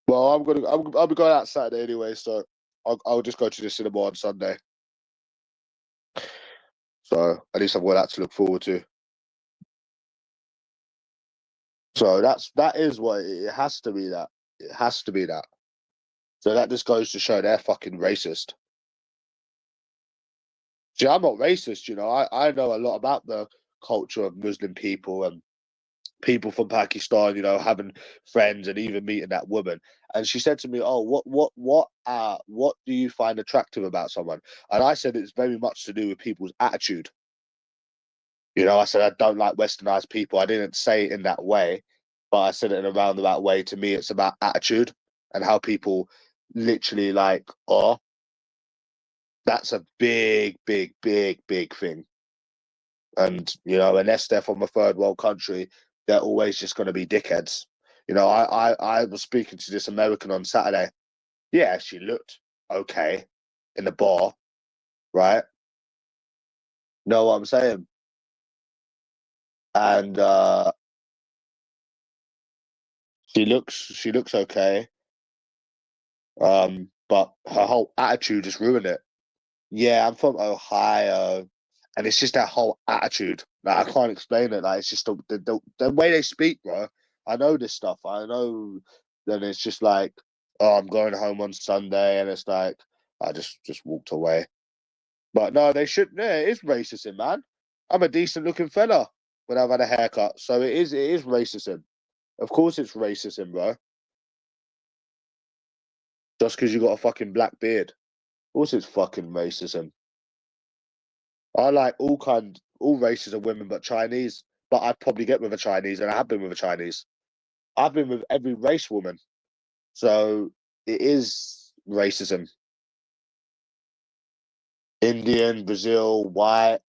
Well, I'll be going out Saturday anyway, so I'll just go to the cinema on Sunday. So at least I've got that to look forward to. So that is what it has to be. That it has to be that. So that just goes to show they're fucking racist. See, I'm not racist, you know. I know a lot about the culture of Muslim people and people from Pakistan, you know, having friends and even meeting that woman. And she said to me, "Oh, what do you find attractive about someone?" And I said it's very much to do with people's attitude. You know, I said I don't like westernized people. I didn't say it in that way, but I said it in a roundabout way. To me, it's about attitude and how people literally like, oh, that's a big, big, big, big thing. And, you know, unless they're from a third world country, they're always just going to be dickheads. You know, I was speaking to this American on Saturday. Yeah, she looked okay in the bar, right? Know what I'm saying? And she looks okay. But her whole attitude just ruined it. Yeah, I'm from Ohio, and it's just that whole attitude. Like I can't explain it. Like it's just the way they speak, bro. I know this stuff. I know that it's just like, oh, I'm going home on Sunday, and it's like I just walked away. But no, they should. Yeah, it is racism, man. I'm a decent looking fella when I've had a haircut, so it is racism. Of course, it's racism, bro. Just because you got a fucking black beard, of course, it's fucking racism. I like all races of women, but Chinese. But I'd probably get with a Chinese, and I have been with a Chinese. I've been with every race woman, so it is racism. Indian, Brazil, white,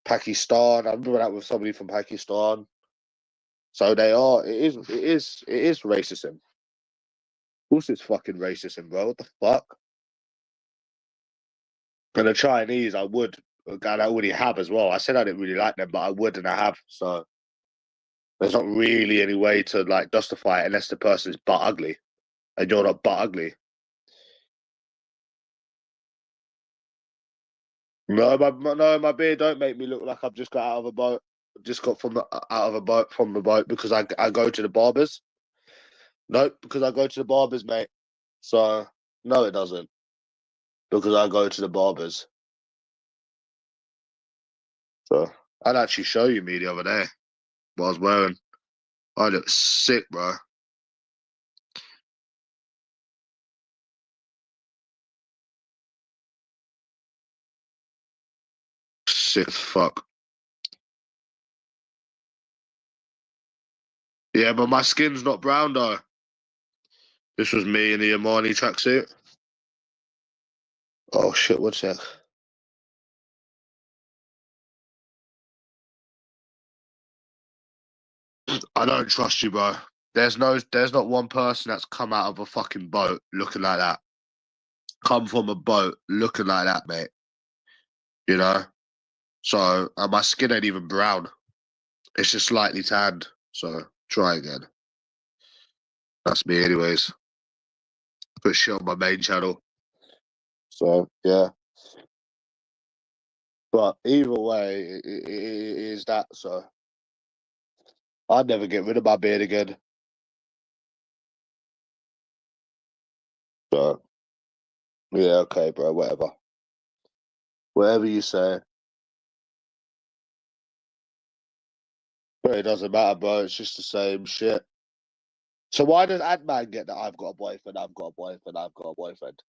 Pakistan. I remember that with somebody from Pakistan. So they are. It is racism. Of course, it's fucking racism, bro. What the fuck? And the Chinese, I would. And I already have as well. I said I didn't really like them, but I would, and I have. So there's not really any way to like justify it unless the person's butt ugly, and you're not butt ugly. No, my beard don't make me look like I've just got out of a boat. Just got out of a boat from the boat because I go to the barbers. Nope, because I go to the barbers, mate. So no, it doesn't because I go to the barbers. So I'd actually show you me the other day what I was wearing. I look sick, bro. Sick as fuck. Yeah, but my skin's not brown though. This was me in the Armani tracksuit. Oh shit, what's that? I don't trust you, bro. There's not one person that's come out of a fucking boat looking like that. Come from a boat looking like that, mate. You know? So, and my skin ain't even brown. It's just slightly tanned. So, try again. That's me, anyways. Put shit on my main channel. So, yeah. But either way, it is that. So, I'd never get rid of my beard again. So, yeah, okay, bro, whatever. Whatever you say. But it doesn't matter, bro. It's just the same shit. So why does Ant-Man get that I've got a boyfriend, I've got a boyfriend, I've got a boyfriend?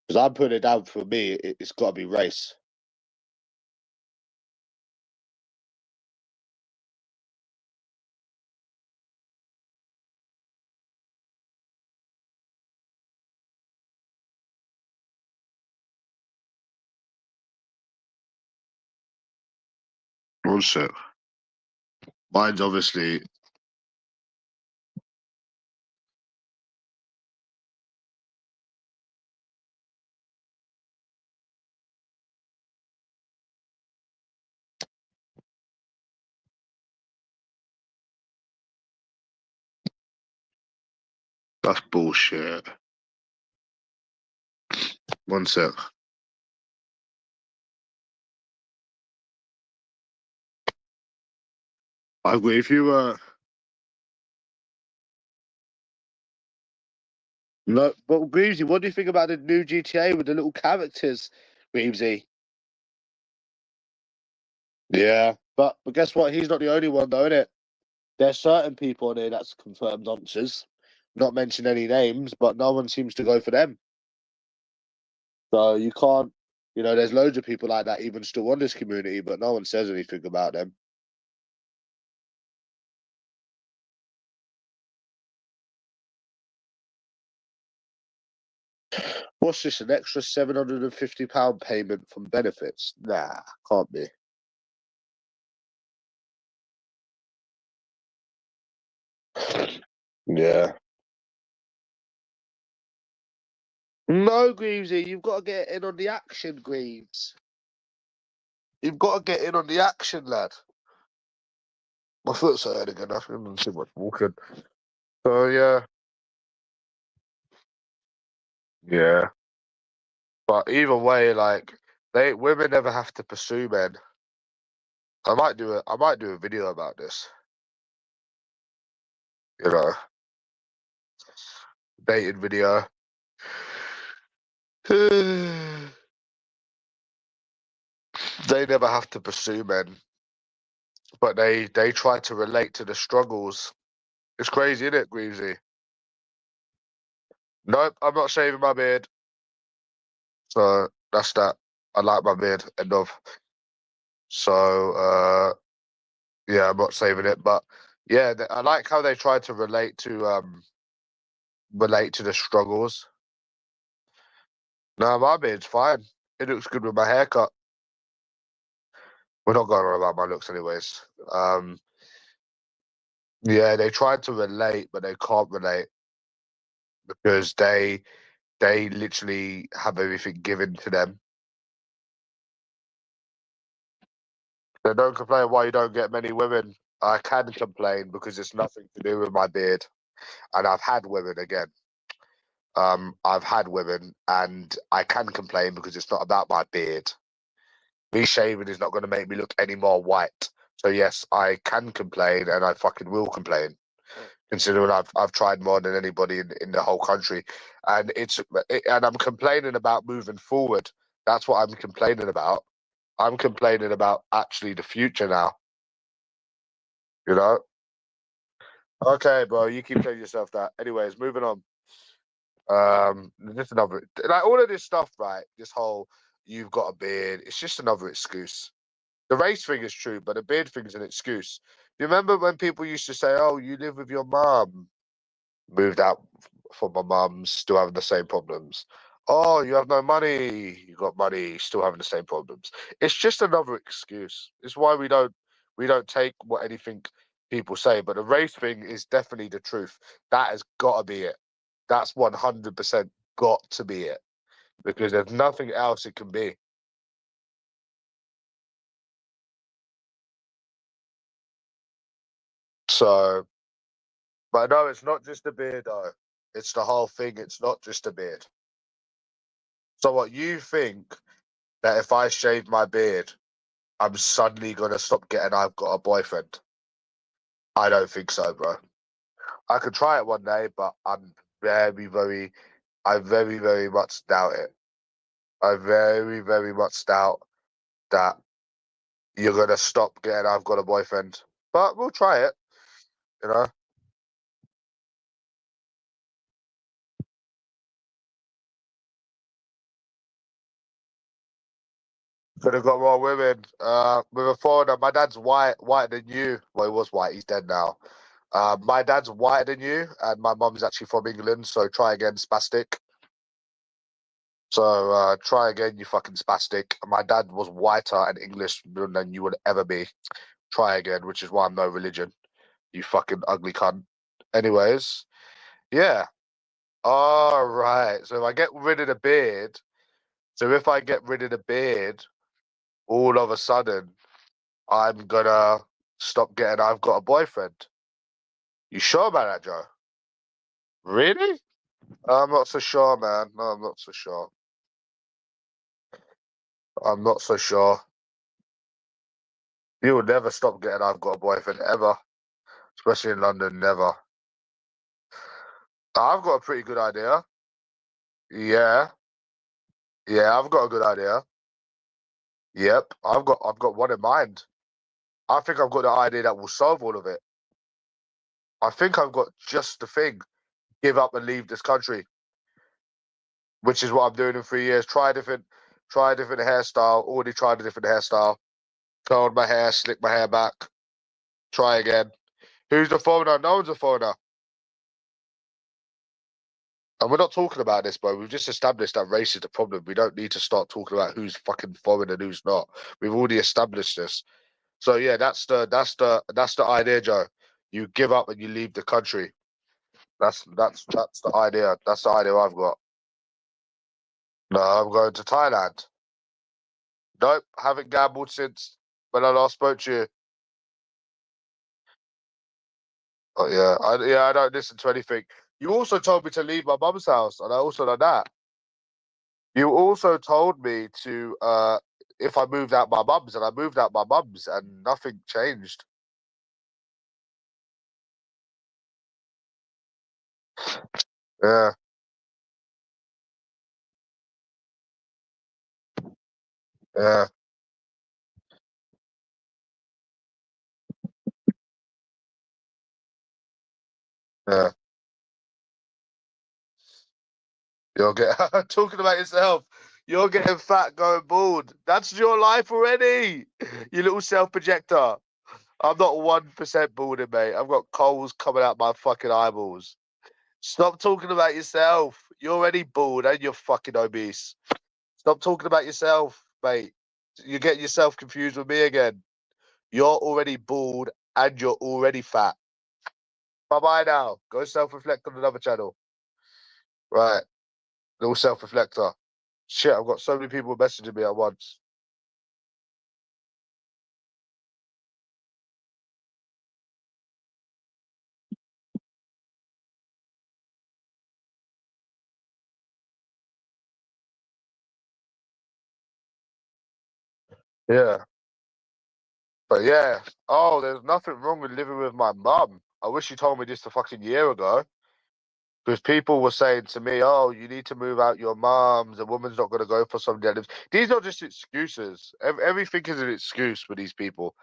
Because I'm putting it down for me, it's got to be race. Bullshit. Mine's obviously, that's bullshit. One sec. I agree. If you no, but Greasy, what do you think about the new GTA with the little characters? Greavesy. Yeah, but guess what? He's not the only one, though, innit? There's certain people on here that's confirmed nonces. Not mention any names, but no one seems to go for them. So you can't, there's loads of people like that even still on this community, but no one says anything about them. What's this? An extra £750 payment from benefits? Nah, can't be. Yeah. No, Greavesy, you've got to get in on the action, Greaves. You've got to get in on the action, lad. My foot's hurting again. I haven't too much walking. So yeah. Yeah. But either way, like women never have to pursue men. I might do a video about this. Dating video. They never have to pursue men, but they try to relate to the struggles. It's crazy, isn't it, Greavesy? Nope, I'm not shaving my beard. So that's that. I like my beard, end of. So yeah, I'm not saving it, but yeah, I like how they try to relate to the struggles. No, my beard's fine. It looks good with my haircut. We're not going on about my looks, anyways. Yeah, they try to relate, but they can't relate because they literally have everything given to them. So don't complain why you don't get many women. I can complain because it's nothing to do with my beard, and I've had women again. I've had women, and I can complain because it's not about my beard. Me shaving is not going to make me look any more white. So yes, I can complain, and I fucking will complain, considering I've tried more than anybody in the whole country, and I'm complaining about moving forward. That's what I'm complaining about. I'm complaining about actually the future now. You know. Okay, bro. You keep telling yourself that. Anyways, moving on. Just another like all of this stuff, right? This whole you've got a beard. It's just another excuse. The race thing is true, but the beard thing is an excuse. You remember when people used to say, "Oh, you live with your mum, moved out from my mum, still having the same problems." Oh, you have no money. You got money, still having the same problems. It's just another excuse. It's why we don't take what anything people say. But the race thing is definitely the truth. That has got to be it. That's 100% got to be it because there's nothing else it can be. So, but no, it's not just the beard though. It's the whole thing. It's not just the beard. So, what you think that if I shave my beard, I'm suddenly gonna stop getting I've got a boyfriend? I don't think so, bro. I could try it one day, but I very, very much doubt it. I very, very much doubt that you're gonna stop getting I've got a boyfriend. But we'll try it, you know. Could have got more women. With a foreigner, my dad's whiter than you. Well, he was white. He's dead now. My dad's whiter than you, and my mum's actually from England. So try again, spastic. So try again, you fucking spastic. My dad was whiter and English than you would ever be. Try again, which is why I'm no religion. You fucking ugly cunt. Anyways, yeah. All right. So if I get rid of the beard, so if I get rid of the beard, all of a sudden, I'm gonna stop getting I've got a boyfriend. You sure about that, Joe? Really? I'm not so sure, man. No, I'm not so sure. I'm not so sure. You will never stop getting I've got a boyfriend ever, especially in London. Never. I've got a pretty good idea. Yeah, yeah, I've got a good idea. Yep, I've got one in mind. I think I've got the idea that will solve all of it. I think I've got just the thing. Give up and leave this country. Which is what I'm doing in 3 years. Try a different hairstyle. Already tried a different hairstyle. Curled my hair, slicked my hair back. Try again. Who's the foreigner? No one's a foreigner. And we're not talking about this, bro. We've just established that race is the problem. We don't need to start talking about who's fucking foreign and who's not. We've already established this. So yeah, that's the idea, Joe. You give up and you leave the country. That's the idea. That's the idea I've got. No, I'm going to Thailand. Nope, haven't gambled since when I last spoke to you. Oh yeah, I don't listen to anything. You also told me to leave my mum's house, and I also done that. You also told me to if I moved out my mum's, and I moved out my mum's, and nothing changed. Yeah, yeah, yeah. You're getting talking about yourself. You're getting fat, going bald. That's your life already. You little self projector. I'm not 1% balding, mate. I've got coals coming out my fucking eyeballs. Stop talking about yourself. You're already bald and you're fucking obese. Stop talking about yourself, mate. You're getting yourself confused with me again. You're already bald and you're already fat. Bye bye now. Go self reflect on another channel. Right. Little self reflector. Shit, I've got so many people messaging me at once. Yeah. But yeah. Oh, there's nothing wrong with living with my mum. I wish you told me this a fucking year ago. Because people were saying to me, "Oh, you need to move out your mum's. A woman's not going to go for somebody that lives." These are just excuses. Everything is an excuse for these people.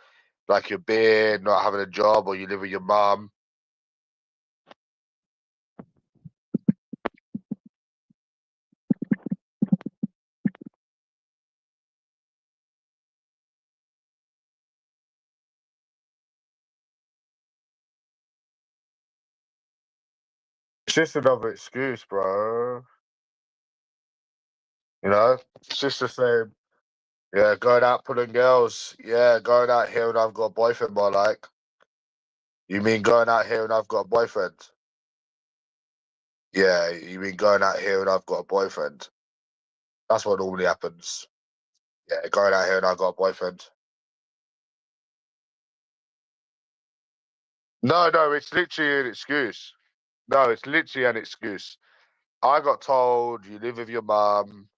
Like your beard, not having a job, or you live with your mum. It's just another excuse, bro. You know, it's just the same. Yeah, going out pulling girls. Yeah, going out here and I've got a boyfriend. More like, you mean going out here and I've got a boyfriend? Yeah, you mean going out here and I've got a boyfriend? That's what normally happens. Yeah, going out here and I've got a boyfriend. No, it's literally an excuse. No, it's literally an excuse. I got told you live with your mum.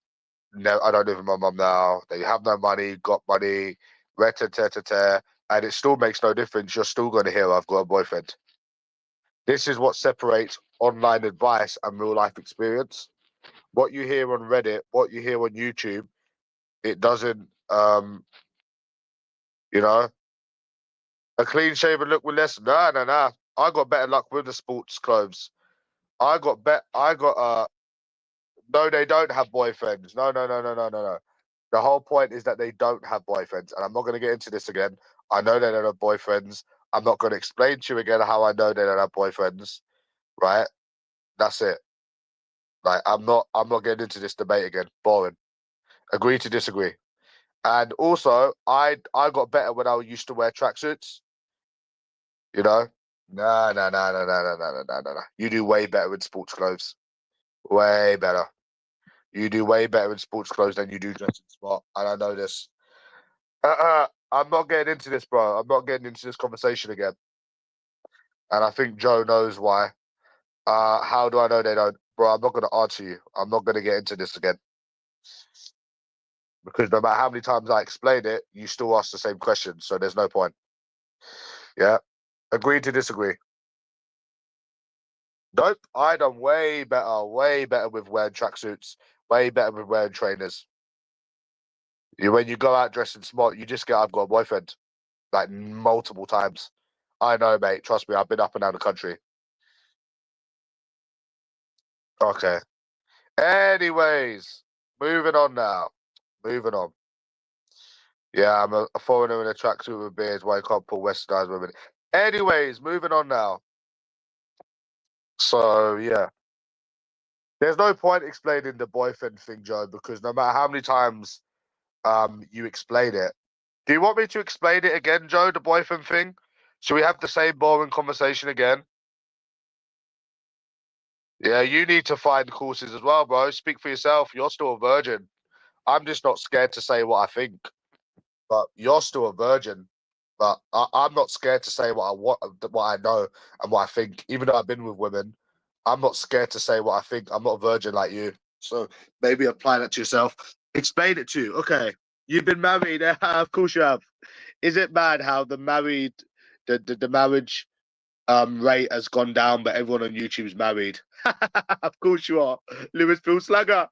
No, I don't live with my mum now. That you have no money, got money, reta, and it still makes no difference. You're still going to hear I've got a boyfriend. This is what separates online advice and real life experience. What you hear on Reddit, what you hear on YouTube, it doesn't. You know, a clean shaven look with less. No. I got better luck with the sports clothes. I got bet. I got No, they don't have boyfriends. No. The whole point is that they don't have boyfriends, and I'm not going to get into this again. I know they don't have boyfriends. I'm not going to explain to you again how I know they don't have boyfriends. Right? That's it. Like I'm not getting into this debate again. Boring. Agree to disagree. And also, I got better when I used to wear tracksuits. You know? No. You do way better in sports clothes. Way better. You do way better in sports clothes than you do dressing smart, and I know this. I'm not getting into this, bro. I'm not getting into this conversation again. And I think Joe knows why. How do I know they don't? Bro, I'm not going to answer you. I'm not going to get into this again. Because no matter how many times I explain it, you still ask the same question. So there's no point. Yeah. Agree to disagree. Nope. I done way better with wearing tracksuits, way better with wearing trainers. When you go out dressing smart, you just get, I've got a boyfriend, like multiple times. I know, mate. Trust me, I've been up and down the country. Okay. Anyways, moving on now. Moving on. Yeah, I'm a foreigner in a tracksuit with beards. Why you can't pull westernized women? Anyways, moving on now. So yeah, there's no point explaining the boyfriend thing, Joe, because no matter how many times you explain it. Do you want me to explain it again, Joe? The boyfriend thing? Should we have the same boring conversation again? Yeah, you need to find courses as well, bro. Speak for yourself. You're still a virgin. I'm just not scared to say what I think. But you're still a virgin. But I'm not scared to say what I know, and what I think. Even though I've been with women, I'm not scared to say what I think. I'm not a virgin like you. So maybe apply that to yourself. Explain it to you. Okay, you've been married. Of course you have. Is it bad how the marriage rate has gone down, but everyone on YouTube's married? Of course you are. Lewis Phil Slugger.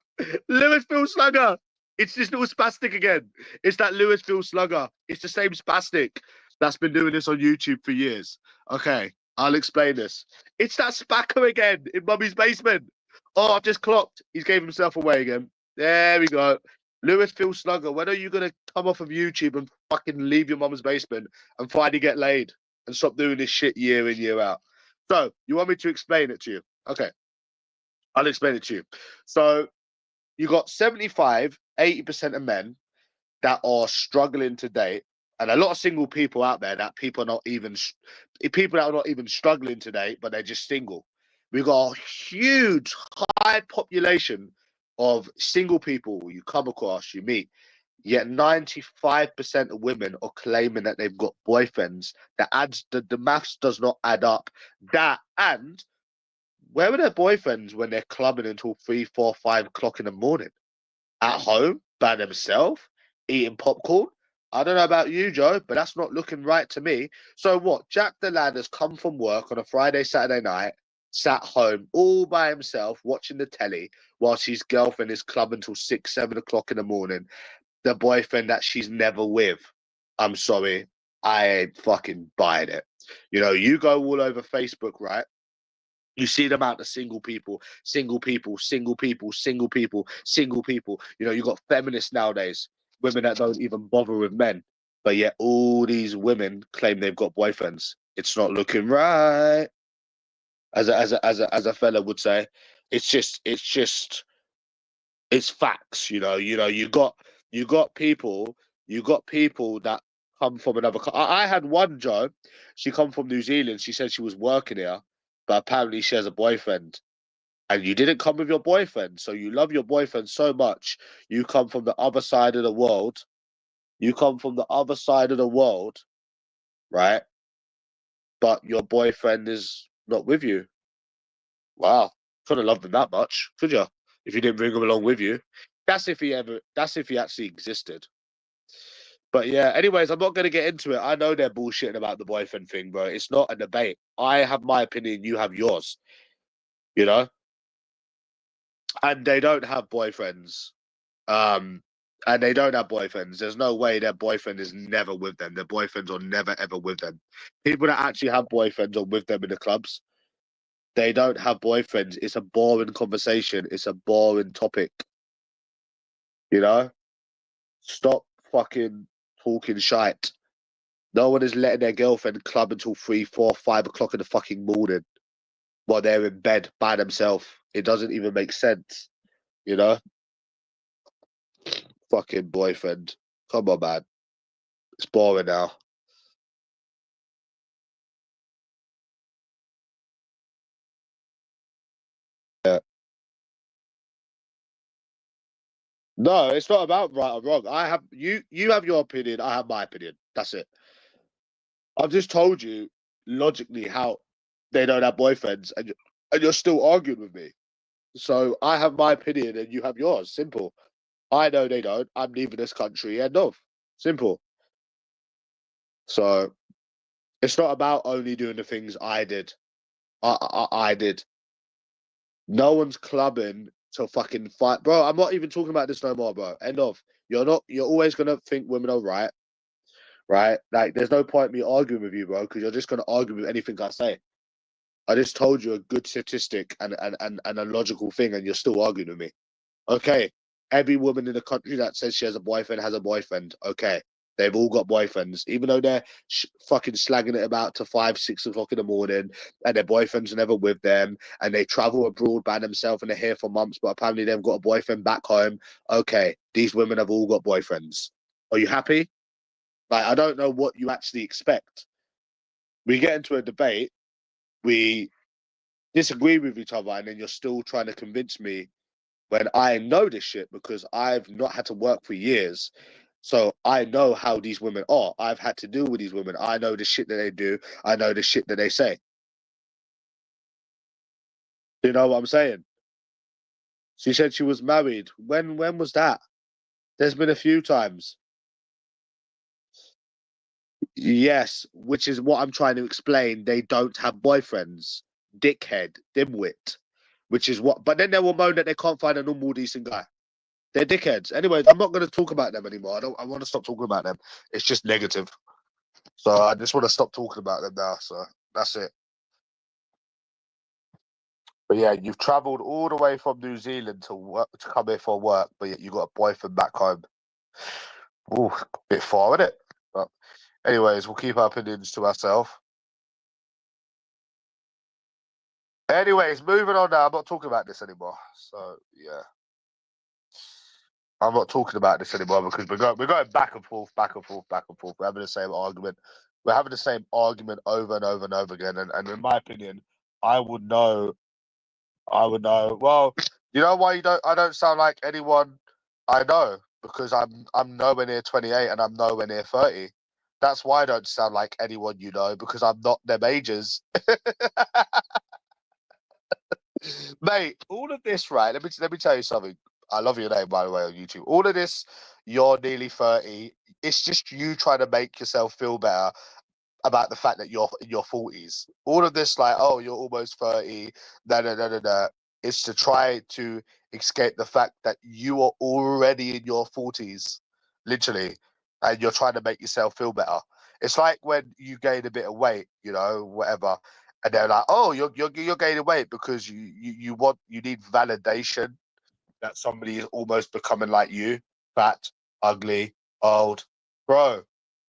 Lewis Phil Slugger. It's this little spastic again. It's that Lewis Phil Slugger. It's the same spastic that's been doing this on YouTube for years. Okay, I'll explain this. It's that spacker again in Mummy's basement. Oh, I've just clocked. He's gave himself away again. There we go. Lewis Phil Slugger, when are you going to come off of YouTube and fucking leave your mum's basement and finally get laid and stop doing this shit year in, year out? So, you want me to explain it to you? Okay, I'll explain it to you. So, you got 75, 80% of men that are struggling to date, and a lot of single people out there that people that are not even struggling to date, but they're just single. We've got a huge, high population of single people you come across, you meet. Yet 95% of women are claiming that they've got boyfriends. The maths does not add up. That and where are their boyfriends when they're clubbing until 3, 4, 5 o'clock in the morning? At home by themselves, eating popcorn. I don't know about you, Joe, but that's not looking right to me. So what? Jack the lad has come from work on a Friday, Saturday night, sat home all by himself watching the telly whilst his girlfriend is clubbing until 6, 7 o'clock in the morning. The boyfriend that she's never with. I'm sorry, I ain't fucking buying it. You know, you go all over Facebook, right? You see the amount of single people, single people, single people, single people, single people. You know, you got feminists nowadays, women that don't even bother with men, but yet all these women claim they've got boyfriends. It's not looking right. As a fella would say, it's facts. You got people, that come from another. I had one, Joe. She come from New Zealand. She said she was working here, but apparently she has a boyfriend. And you didn't come with your boyfriend, so you love your boyfriend so much. You come from the other side of the world. You come from the other side of the world, right? But your boyfriend is not with you. Wow, couldn't love him that much, could you? If you didn't bring him along with you. That's if he actually existed. But yeah, anyways, I'm not going to get into it. I know they're bullshitting about the boyfriend thing, bro. It's not a debate. I have my opinion, you have yours, you know? And they don't have boyfriends. Um, and they don't have boyfriends. There's no way their boyfriend is never with them. Their boyfriends are never, ever with them. People that actually have boyfriends are with them in the clubs. They don't have boyfriends. It's a boring conversation. It's a boring topic, you know? Stop fucking talking shite. No one is letting their girlfriend club until 3, 4, 5 o'clock in the fucking morning while they're in bed by themselves. It doesn't even make sense, you know? Fucking boyfriend. Come on, man. It's boring now. Yeah. No, it's not about right or wrong. You have your opinion, I have my opinion. That's it. I've just told you logically how they don't have boyfriends, and you're still arguing with me. So I have my opinion and you have yours. Simple. I know they don't. I'm leaving this country. End of. Simple. So it's not about only doing the things I did. I did. No one's clubbing to fucking fight, bro. I'm not even talking about this no more, bro. End of. You're not. You're always gonna think women are right, right? Like, there's no point in me arguing with you, bro, because you're just gonna argue with anything I say. I just told you a good statistic and a logical thing, and you're still arguing with me. Okay, every woman in the country that says she has a boyfriend has a boyfriend. Okay, they've all got boyfriends, even though they're fucking slagging it about to 5, 6 o'clock in the morning, and their boyfriend's never with them, and they travel abroad by themselves and they're here for months, but apparently they've got a boyfriend back home. Okay, these women have all got boyfriends. Are you happy? Like, I don't know what you actually expect. We get into a debate, we disagree with each other, and then you're still trying to convince me when I know this shit because I've not had to work for years. So I know how these women are. I've had to deal with these women. I know the shit that they do. I know the shit that they say. You know what I'm saying? She said she was married. When was that? There's been a few times. Yes, which is what I'm trying to explain. They don't have boyfriends. Dickhead, dimwit. Which is what, but then they will moan that they can't find a normal, decent guy. They're dickheads. Anyways, I'm not going to talk about them anymore. I want to stop talking about them. It's just negative. So I just want to stop talking about them now. So that's it. But yeah, you've travelled all the way from New Zealand to work, to come here for work, but yet you got a boyfriend back home. Ooh, bit far, isn't it? But anyways, we'll keep our opinions to ourselves. Anyways, moving on now. I'm not talking about this anymore. So yeah, I'm not talking about this anymore because we're going back and forth, back and forth, back and forth. We're having the same argument. We're having the same argument over and over and over again. And in my opinion, I would know. I would know. Well, you know why I don't sound like anyone I know because I'm nowhere near 28 and I'm nowhere near 30. That's why I don't sound like anyone you know because I'm not them ages. Mate, all of this, right? Let me tell you something. I love your name, by the way, on YouTube. All of this, you're nearly 30. It's just you trying to make yourself feel better about the fact that you're in your 40s. All of this, like, oh, you're almost 30, is to try to escape the fact that you are already in your 40s, literally, and you're trying to make yourself feel better. It's like when you gain a bit of weight, you know, whatever, and they're like, oh, you're gaining weight because you need validation that somebody is almost becoming like you, fat, ugly, old. Bro,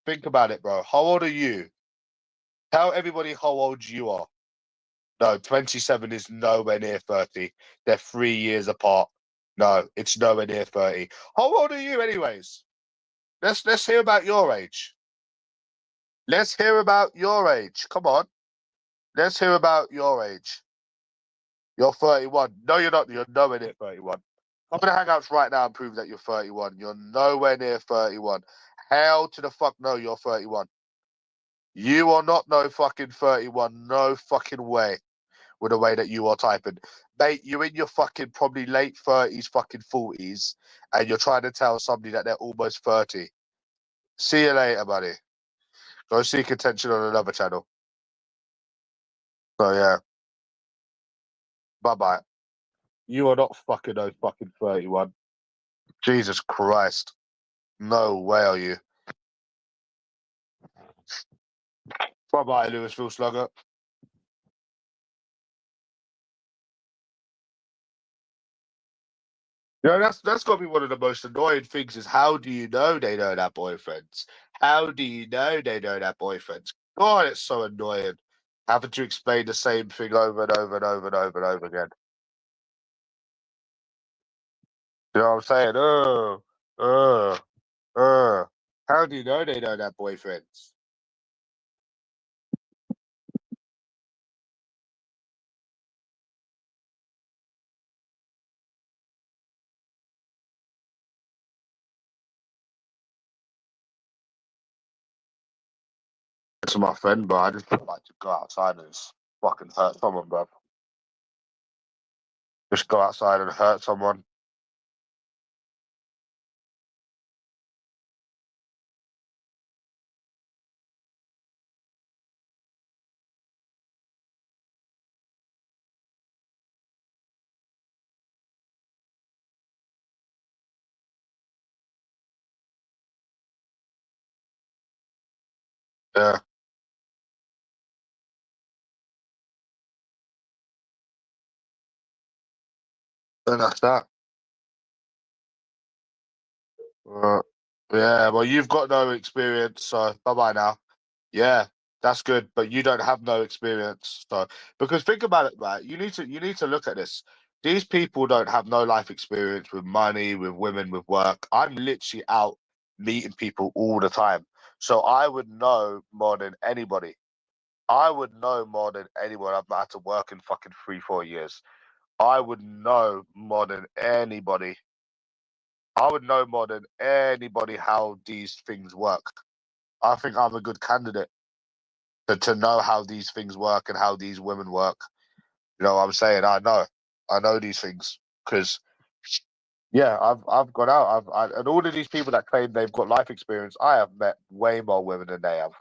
think about it, bro. How old are you? Tell everybody how old you are. No, 27 is nowhere near 30. They're 3 years apart. No, it's nowhere near 30. How old are you, anyways? Let's hear about your age. Let's hear about your age. Come on. Let's hear about your age. You're 31. No, you're not. You're nowhere near 31. I'm gonna hangouts right now and prove that you're 31. You're nowhere near 31. Hell to the fuck no, you're 31. You are not no fucking 31. No fucking way. With the way that you are typing. Mate, you're in your fucking probably late 30s, fucking 40s, and you're trying to tell somebody that they're almost 30. See you later, buddy. Go seek attention on another channel. So yeah. Bye-bye. You are not fucking no fucking 31. Jesus Christ. No way are you. Bye-bye, Louisville Slugger. Yeah, that's got to be one of the most annoying things is how do you know they don't have boyfriends? How do you know they don't have boyfriends? God, it's so annoying. Having to explain the same thing over and over and over and over and over again. You know what I'm saying? Uh, How do you know they don't have boyfriends? To my friend, bro, I just don't like to go outside and just fucking hurt someone, bro. Just go outside and hurt someone. Yeah. And that's that. Uh, yeah, well, you've got no experience, so bye bye now. Yeah, that's good, but you don't have no experience. So, because think about it, right? You need to look at this. These people don't have no life experience with money, with women, with work. I'm literally out meeting people all the time, so I would know more than anybody. I would know more than anyone. I've not had to work in fucking 3, 4 years. I would know more than anybody. I would know more than anybody how these things work. I think I'm a good candidate to know how these things work and how these women work. You know what I'm saying? I know these things because, yeah, I've gone out. And all of these people that claim they've got life experience, I have met way more women than they have.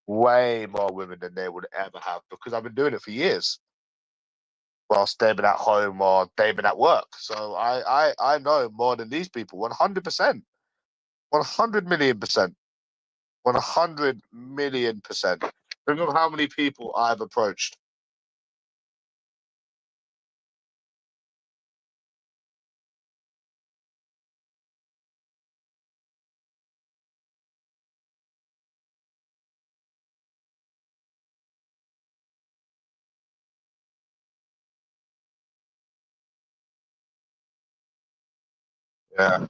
Way more women than they would ever have because I've been doing it for years whilst they've been at home or they've been at work. So I know more than these people, 100%, 100 million%. 100 million%. Think of how many people I've approached. Yeah,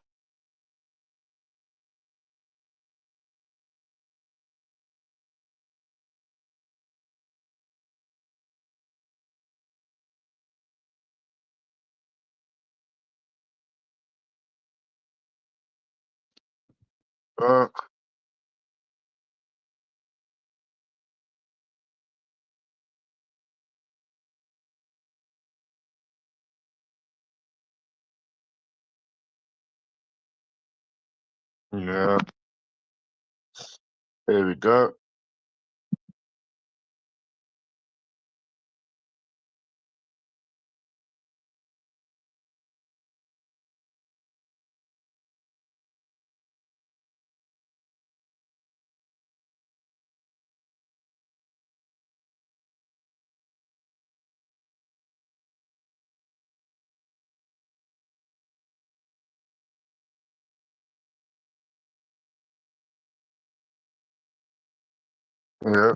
uh, yeah. Here we go. Yeah,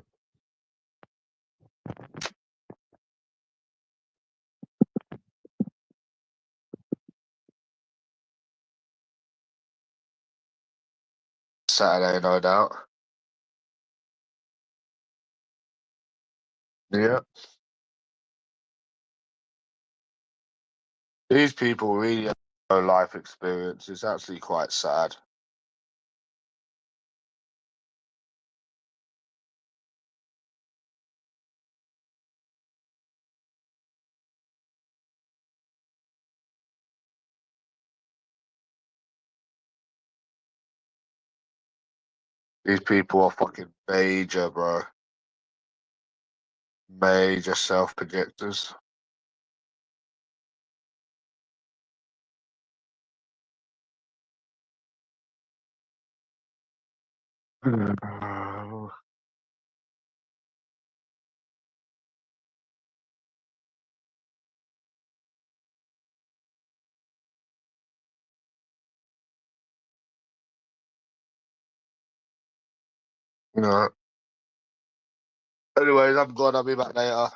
Saturday, no doubt. Yeah, these people really have no life experience. It's actually quite sad. These people are fucking major, bro. Major self projectors. Yeah. Anyways, I'm gone. I'll be back later.